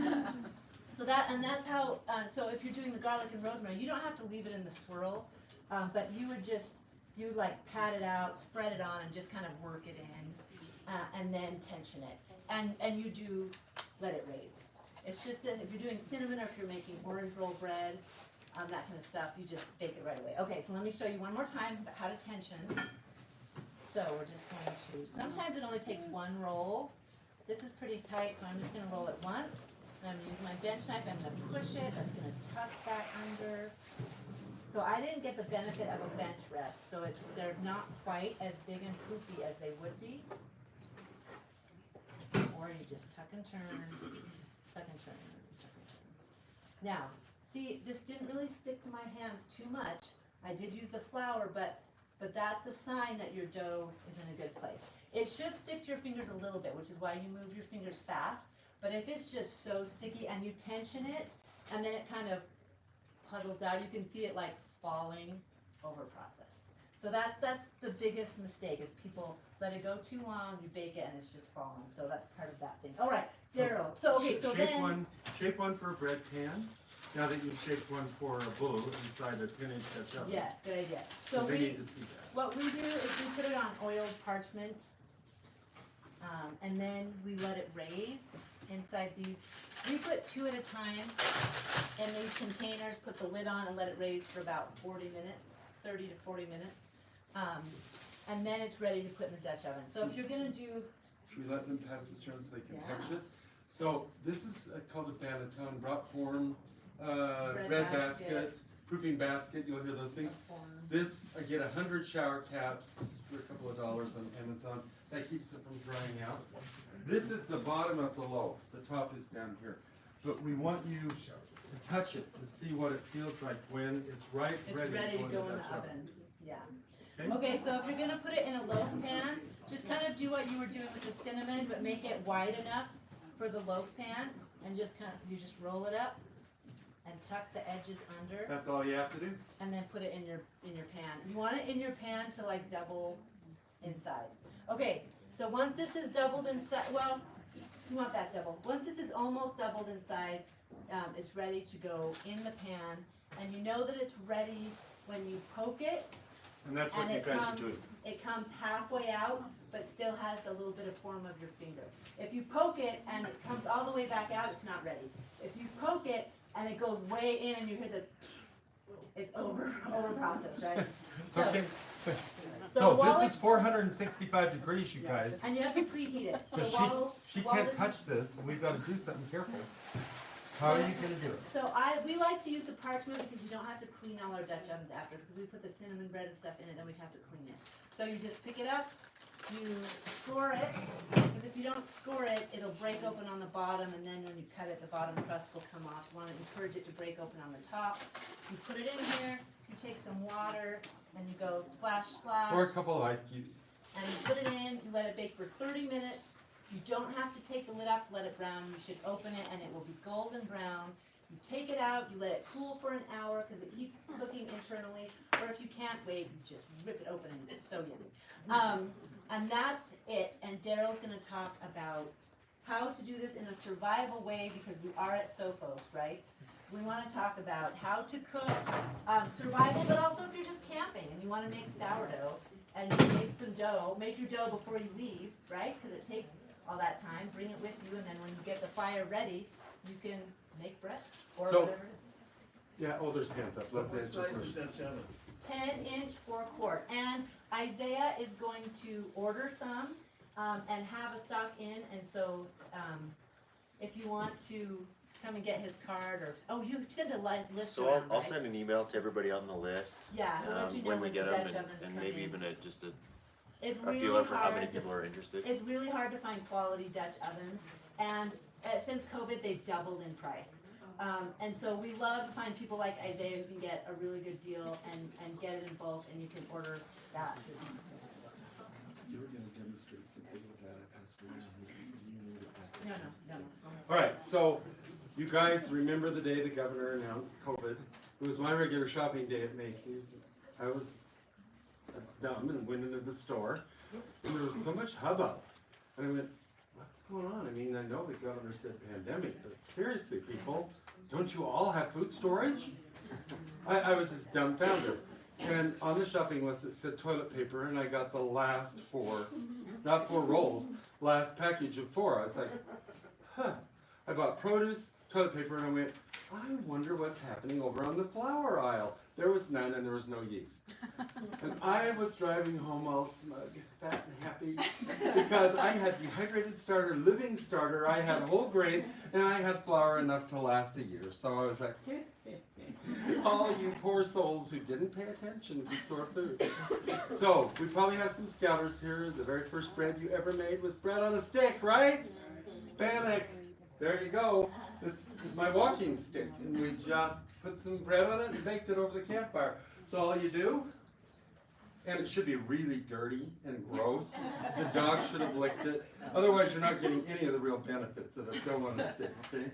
Speaker 1: contaminate. So that's how, so if you're doing the garlic and rosemary, you don't have to leave it in the swirl, but you would you like pat it out, spread it on, and just kind of work it in, and then tension it. And you do let it raise. It's just that if you're doing cinnamon or if you're making orange roll bread, that kind of stuff, you just bake it right away. Okay, so let me show you one more time how to tension. So we're just going to, sometimes it only takes 1 roll. This is pretty tight, so I'm just going to roll it once. I'm going to use my bench knife, I'm going to push it, that's going to tuck back under. So I didn't get the benefit of a bench rest, so they're not quite as big and poofy as they would be. Or you just tuck and turn, tuck and turn, tuck and turn. Now, see, this didn't really stick to my hands too much. I did use the flour, but that's a sign that your dough is in a good place. It should stick to your fingers a little bit, which is why you move your fingers fast. But if it's just so sticky and you tension it, and then it kind of puddles out, you can see it like falling over processed. So that's the biggest mistake is people let it go too long, you bake it, and it's just falling. So that's part of that thing. All right, Daryl. So okay, so
Speaker 2: shape
Speaker 1: then
Speaker 2: one for a bread pan. now that you shaped one for a blue inside a 10-inch Dutch oven.
Speaker 1: Yes, good idea. So
Speaker 2: They
Speaker 1: we,
Speaker 2: need to see that.
Speaker 1: what we do is we put it on oiled parchment, and then we let it raise inside these. We put 2 at a time in these containers, put the lid on and let it raise for about 40 minutes, 30 to 40 minutes. And then it's ready to put in the Dutch oven. So if you're gonna do,
Speaker 2: Should we let them pass this around so they can
Speaker 1: Yeah.
Speaker 2: touch it? So this is called a banneton, brought form,
Speaker 1: Bread
Speaker 2: bread
Speaker 1: basket.
Speaker 2: basket, proofing basket, you'll hear those things. This, I get 100 shower caps for a couple of dollars on Amazon. That keeps it from drying out. This is the bottom of the loaf. The top is down here. But we want you to touch it to see what it feels like when it's right,
Speaker 1: it's
Speaker 2: ready
Speaker 1: ready to
Speaker 2: in
Speaker 1: go in
Speaker 2: Dutch
Speaker 1: the oven. Yeah.
Speaker 2: Okay?
Speaker 1: Okay, so if you're gonna put it in a loaf pan, just kind of do what you were doing with the cinnamon, but make it wide enough for the loaf pan, and just you just roll it up and tuck the edges under,
Speaker 2: That's all you have to do?
Speaker 1: and then put it in your pan. You want it in your pan to like double in size. Okay, so once this is doubled in size, well, you want that double. Once this is almost doubled in size, it's ready to go in the pan, and you know that it's ready when you poke it.
Speaker 2: And that's what
Speaker 1: And
Speaker 2: you
Speaker 1: it
Speaker 2: guys are
Speaker 1: comes,
Speaker 2: doing.
Speaker 1: it comes halfway out, but still has the little bit of form of your finger. If you poke it and it comes all the way back out, it's not ready. If you poke it and it goes way in and you hear this, it's over processed, right?
Speaker 2: It's okay.
Speaker 1: So
Speaker 2: So
Speaker 1: while
Speaker 2: this
Speaker 1: it's,
Speaker 2: is 465 degrees, you guys.
Speaker 1: and you have to preheat it.
Speaker 2: So
Speaker 1: while
Speaker 2: she
Speaker 1: while
Speaker 2: can't
Speaker 1: this is-
Speaker 2: touch this, and we've got to do something careful. How are you gonna do it?
Speaker 1: So we like to use the parchment because you don't have to clean all our Dutch ovens after, because we put the cinnamon bread and stuff in it, then we have to clean it. So you just pick it up, you score it, because if you don't score it, it'll break open on the bottom, and then when you cut it, the bottom crust will come off. You wanna encourage it to break open on the top. You put it in here, you take some water, and you go splash, splash.
Speaker 2: Or a couple of ice cubes.
Speaker 1: And you put it in, you let it bake for 30 minutes. You don't have to take the lid off to let it brown. You should open it and it will be golden brown. You take it out, you let it cool for an hour because it keeps cooking internally. Or if you can't wait, you just rip it open and it's so yummy. And that's it. And Daryl's gonna talk about how to do this in a survival way because we are at Sophos, right? We wanna talk about how to cook, survival, but also if you're just camping and you wanna make sourdough and you make some dough, make your dough before you leave, right? Because it takes all that time, bring it with you, and then when you get the fire ready, you can make bread or
Speaker 2: So-
Speaker 1: whatever it is.
Speaker 2: Yeah, oh, there's hands up. Let's answer first.
Speaker 1: 10-inch for a quart. And Isaiah is going to order some and have a stock in. And so if you want to come and get his card, or you send a list
Speaker 6: So
Speaker 1: around,
Speaker 6: I'll
Speaker 1: right?
Speaker 6: send an email to everybody on the list.
Speaker 1: Yeah, he'll let you know
Speaker 6: when we
Speaker 1: when
Speaker 6: get
Speaker 1: the
Speaker 6: them,
Speaker 1: Dutch ovens
Speaker 6: and
Speaker 1: come
Speaker 6: maybe
Speaker 1: in.
Speaker 6: even just a
Speaker 1: It's
Speaker 6: feeler
Speaker 1: really
Speaker 6: for how many
Speaker 1: hard.
Speaker 6: people are interested.
Speaker 1: It's really hard to find quality Dutch ovens, and since COVID, they've doubled in price. And so we love to find people like Isaiah who can get a really good deal and get it in bulk, and you can order that.
Speaker 2: You were gonna demonstrate something with that, I passed away.
Speaker 1: No.
Speaker 2: All right, so you guys remember the day the governor announced COVID? It was my regular shopping day at Macy's. I was dumb and went into the store, and there was so much hubbub. And I went, what's going on? I mean, I know the governor said pandemic, but seriously, people, don't you all have food storage? I was just dumbfounded. And on the shopping list it said toilet paper, and I got the last 4, not 4 rolls, last package of 4. I was like, huh. I bought produce, toilet paper, and I went, I wonder what's happening over on the flour aisle. There was none, and there was no yeast. And I was driving home all smug, fat and happy, because I had dehydrated starter, living starter, I had whole grain, and I had flour enough to last a year. So I was like, all you poor souls who didn't pay attention to store food. So we probably have some scouters here. The very first bread you ever made was bread on a stick, right? Bannock. There you go. This is my walking stick, and we just put some bread on it and baked it over the campfire. So all you do, and it should be really dirty and gross. The dog should have licked it. Otherwise, you're not getting any of the real benefits of a dough on a stick, okay?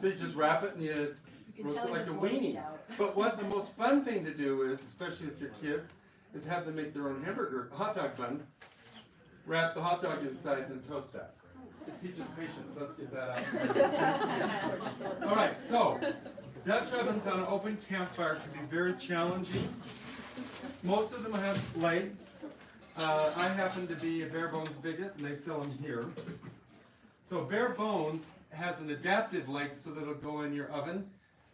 Speaker 2: So you just wrap it and you roast it like a weenie. But what the most fun thing to do is, especially with your kids, is have them make their own hot dog bun, wrap the hot dog inside, and toast that. It teaches patience. Let's get that out. All right, so Dutch ovens on an open campfire can be very challenging. Most of them have legs. I happen to be a bare bones bigot, and they sell them here. So bare bones has an adaptive leg so that it'll go in your oven.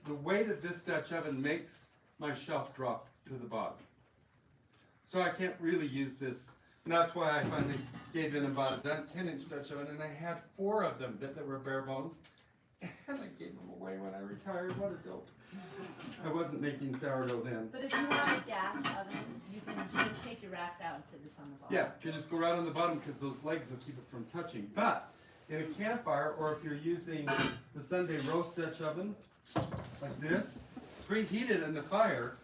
Speaker 2: The weight of this Dutch oven makes my shelf drop to the bottom. So I can't really use this. And that's why I finally gave in and bought a 10-inch Dutch oven, and I had 4 of them that were bare bones. And I gave them away when I retired. What a dope. I wasn't making sourdough then.
Speaker 1: But if you have a gas oven, you can just take your racks out and sit this on the bottom.
Speaker 2: Yeah, you just go right on the bottom because those legs will keep it from touching. But in a campfire, or if you're using the Sunday roast Dutch oven, like this, preheat it in the fire.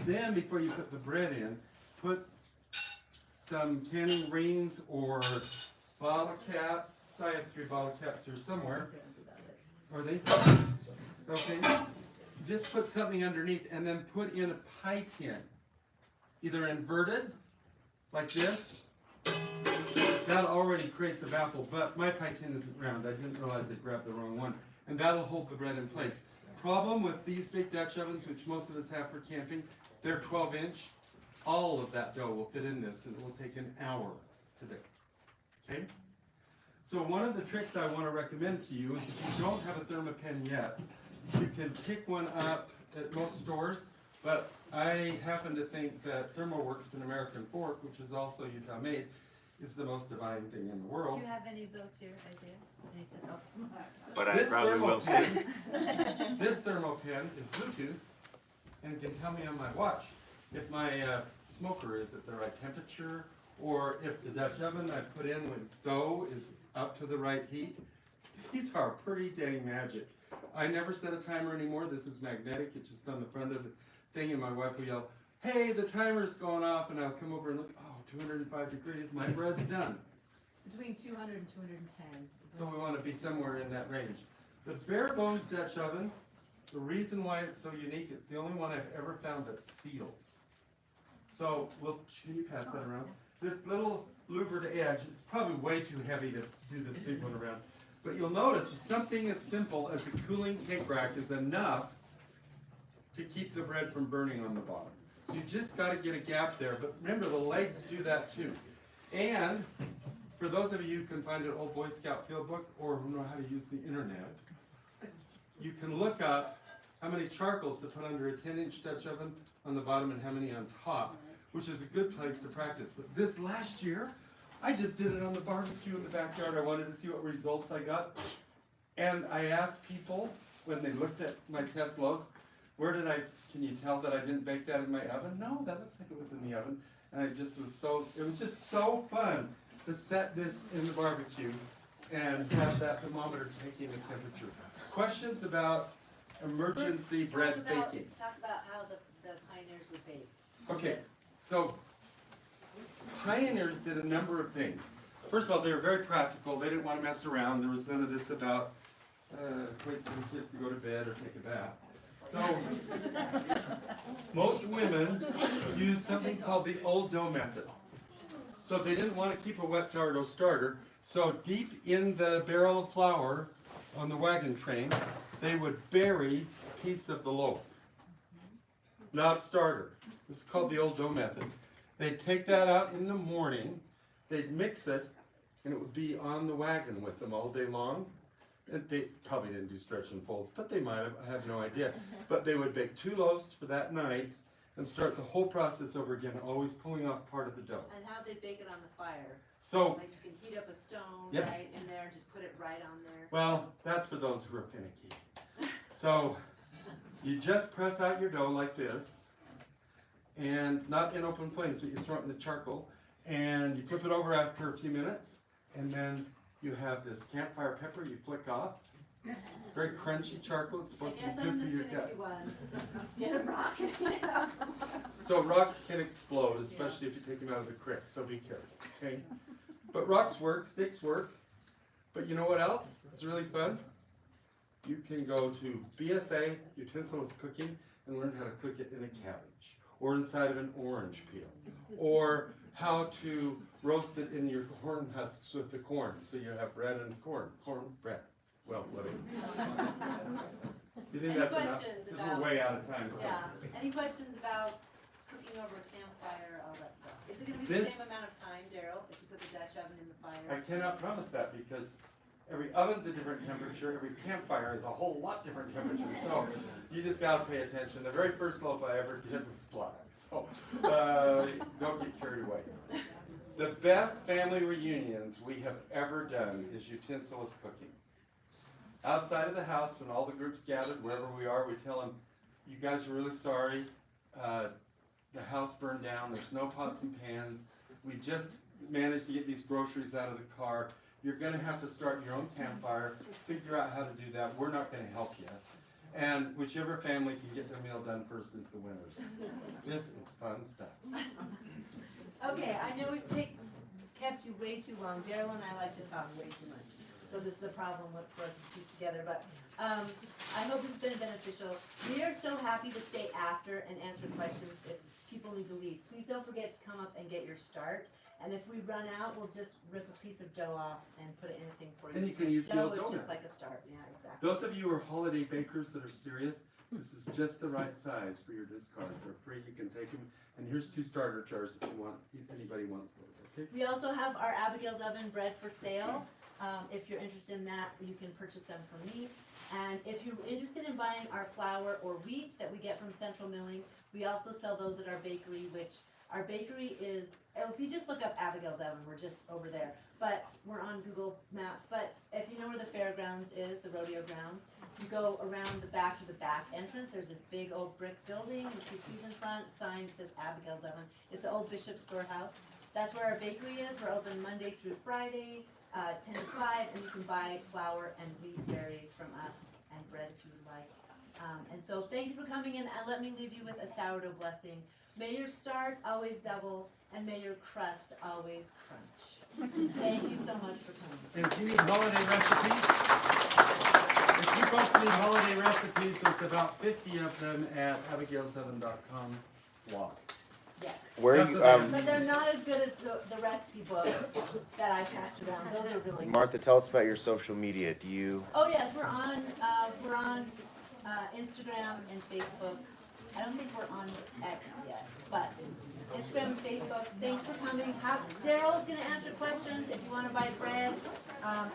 Speaker 2: Then before you put the bread in, put some canning rings or bottle caps. I have 3 bottle caps here somewhere. Are they? Okay. Just put something underneath and then put in a pie tin. Either inverted, like this. That already creates a baffle, but my pie tin isn't round. I didn't realize I grabbed the wrong one. And that'll hold the bread in place. Problem with these big Dutch ovens, which most of us have for camping, they're 12-inch. All of that dough will fit in this, and it will take an hour to bake. Okay? So one of the tricks I want to recommend to you is if you don't have a Thermapen yet, you can pick one up at most stores, but I happen to think that ThermoWorks, an American fork, which is also Utah made, is the most divine thing in the world.
Speaker 1: Do you have any of those here, Isaiah? Anything? Oh.
Speaker 6: But I probably will see.
Speaker 2: This Thermopen is Bluetooth and can tell me on my watch if my smoker is at the right temperature, or if the Dutch oven I put in with dough is up to the right heat. These are pretty dang magic. I never set a timer anymore. This is magnetic. It's just on the front of the thing, and my wife will yell, "Hey, the timer's going off," and I'll come over and look, oh, 205 degrees, my bread's done.
Speaker 1: Between 200 and 210.
Speaker 2: So we want to be somewhere in that range. The bare bones Dutch oven, the reason why it's so unique, it's the only one I've ever found that seals. So, can you pass that around? This little louvered edge, it's probably way too heavy to do this big one around. But you'll notice something as simple as a cooling cake rack is enough to keep the bread from burning on the bottom. So you just got to get a gap there. But remember, the legs do that too. And for those of you who can find an old Boy Scout field book or who know how to use the internet, you can look up how many charcoals to put under a 10-inch Dutch oven on the bottom and how many on top, which is a good place to practice. But this last year, I just did it on the barbecue in the backyard. I wanted to see what results I got. And I asked people when they looked at my test loaves, can you tell that I didn't bake that in my oven? No, that looks like it was in the oven. And it was just so fun to set this in the barbecue and have that thermometer taking the temperature. Questions about emergency bread baking?
Speaker 1: Talk about how the pioneers would bake.
Speaker 2: Okay, so pioneers did a number of things. First of all, they were very practical. They didn't want to mess around. There was none of this about wait for the kids to go to bed or take a bath. So most women use something called the old dough method. So they didn't want to keep a wet sourdough starter. So deep in the barrel of flour on the wagon train, they would bury a piece of the loaf. Not starter. This is called the old dough method. They'd take that out in the morning, they'd mix it, and it would be on the wagon with them all day long. And they probably didn't do stretch and folds, but they might have, I have no idea. But they would bake 2 loaves for that night and start the whole process over again, always pulling off part of the dough.
Speaker 1: And how they bake it on the fire?
Speaker 2: So,
Speaker 1: Like you can heat up a stone,
Speaker 2: Yep.
Speaker 1: right, in there, and just put it right on there.
Speaker 2: well, that's for those who are finicky. So, you just press out your dough like this, and not in open flames, but you throw it in the charcoal, and you flip it over after a few minutes, and then you have this campfire pepper you flick off. Very crunchy charcoal, it's supposed to be good for your gut.
Speaker 1: Get a rock and eat it.
Speaker 2: So rocks can explode, especially if you take them out of the creek, so be careful, okay? But rocks work, sticks work. But you know what else is really fun? You can go to BSA, Utensilist Cooking, and learn how to cook it in a cabbage, or inside of an orange peel, or how to roast it in your corn husks with the corn, so you have bread and corn bread. Well, whatever. You think
Speaker 1: Any
Speaker 2: that's enough?
Speaker 1: questions
Speaker 2: we're
Speaker 1: about,
Speaker 2: way out of time. so-
Speaker 1: yeah, any questions about cooking over a campfire, all that stuff? Is it gonna be the
Speaker 2: This-
Speaker 1: same amount of time, Daryl, if you put the Dutch oven in the fire?
Speaker 2: I cannot promise that because every oven's a different temperature, every campfire is a whole lot different temperature, so you just gotta pay attention. The very first loaf I ever did was black, so, don't get carried away. The best family reunions we have ever done is utensilist cooking. Outside of the house, when all the groups gathered, wherever we are, we tell them, you guys are really sorry, the house burned down, there's no pots and pans, we just managed to get these groceries out of the car, you're gonna have to start your own campfire, figure out how to do that, we're not gonna help you. And whichever family can get their meal done first is the winners. This is fun stuff.
Speaker 1: Okay, I know we've kept you way too long. Daryl and I like to talk way too much. So this is a problem for us to keep together, but I hope it's been beneficial. We are so happy to stay after and answer questions if people need to leave. Please don't forget to come up and get your start. And if we run out, we'll just rip a piece of dough off and put it in a thing for you.
Speaker 2: And you can use the
Speaker 1: Dough
Speaker 2: old
Speaker 1: is
Speaker 2: donut.
Speaker 1: just like a start, yeah, exactly.
Speaker 2: Those of you who are holiday bakers that are serious, this is just the right size for your discard. They're free, you can take them. And here's 2 starter jars if you want, if anybody wants those, okay?
Speaker 1: We also have our Abigail's Oven bread for sale. If you're interested in that, you can purchase them from me. And if you're interested in buying our flour or wheat that we get from Central Milling, we also sell those at our bakery, which our bakery is, if you just look up Abigail's Oven, we're just over there. But we're on Google Maps. But if you know where the fairgrounds is, the rodeo grounds, you go around the back to the back entrance. There's this big old brick building with 2 trees in front. Sign says Abigail's Oven. It's the old Bishop Storehouse. That's where our bakery is. We're open Monday through Friday, 10 to 5, and you can buy flour and wheat berries from us and bread if you would like. And so thank you for coming in, and let me leave you with a sourdough blessing. May your start always double, and may your crust always crunch. Thank you so much for coming.
Speaker 2: And if you need holiday recipes, if you folks need holiday recipes, there's about 50 of them at abigail's7.com blog.
Speaker 1: Yes.
Speaker 6: Where
Speaker 2: That's
Speaker 6: you,
Speaker 2: what
Speaker 1: But they're not as good as the recipe book that I passed around. Those are really good.
Speaker 6: Martha, tell us about your social media. Do you?
Speaker 1: Oh yes, we're on Instagram and Facebook. I don't think we're on X yet, but Instagram and Facebook. Thanks for coming. Daryl's gonna answer questions if you want to buy bread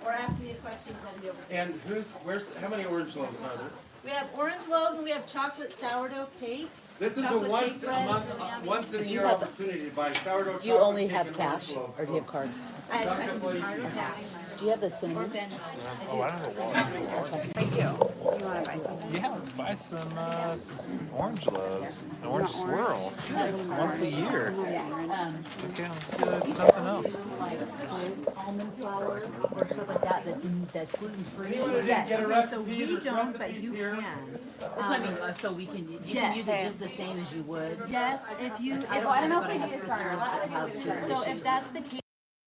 Speaker 1: or ask me a question. I'll be over there.
Speaker 2: And how many orange loaves are there?
Speaker 1: We have orange loaves and we have chocolate sourdough cake.
Speaker 2: This is a
Speaker 1: Chocolate
Speaker 2: once
Speaker 1: cake
Speaker 2: a
Speaker 1: bread
Speaker 2: month,
Speaker 1: is really yummy.
Speaker 2: once in a
Speaker 13: Do you
Speaker 2: year
Speaker 13: have-
Speaker 2: opportunity to buy sourdough
Speaker 13: Do you
Speaker 2: chocolate
Speaker 13: only
Speaker 2: cake
Speaker 13: have
Speaker 2: and orange
Speaker 13: cash
Speaker 2: loaves.
Speaker 13: or do you have card?
Speaker 1: I
Speaker 2: Chocolate
Speaker 1: can
Speaker 2: glaze.
Speaker 1: card or cash.
Speaker 13: Do you have the cinnamon?
Speaker 1: Or Venmo.
Speaker 10: Oh, I don't know why.
Speaker 7: Thank you. Do you want to buy something?
Speaker 10: Yeah, let's buy some orange loaves. An orange swirl. Sure, it's once a year. Okay, let's do something else.
Speaker 9: Like almond flour or stuff like that that's gluten free.
Speaker 2: Anyone who didn't
Speaker 1: Yes,
Speaker 2: get a
Speaker 1: okay, so
Speaker 2: recipe,
Speaker 1: we
Speaker 2: there's
Speaker 1: don't, but
Speaker 2: recipes
Speaker 1: you
Speaker 2: here.
Speaker 1: can.
Speaker 9: That's what I mean. So we can you
Speaker 1: Yes.
Speaker 9: can use it just the same as you would.
Speaker 1: Yes, if you,
Speaker 9: I don't know if I have sisters that have
Speaker 1: so if that's the case,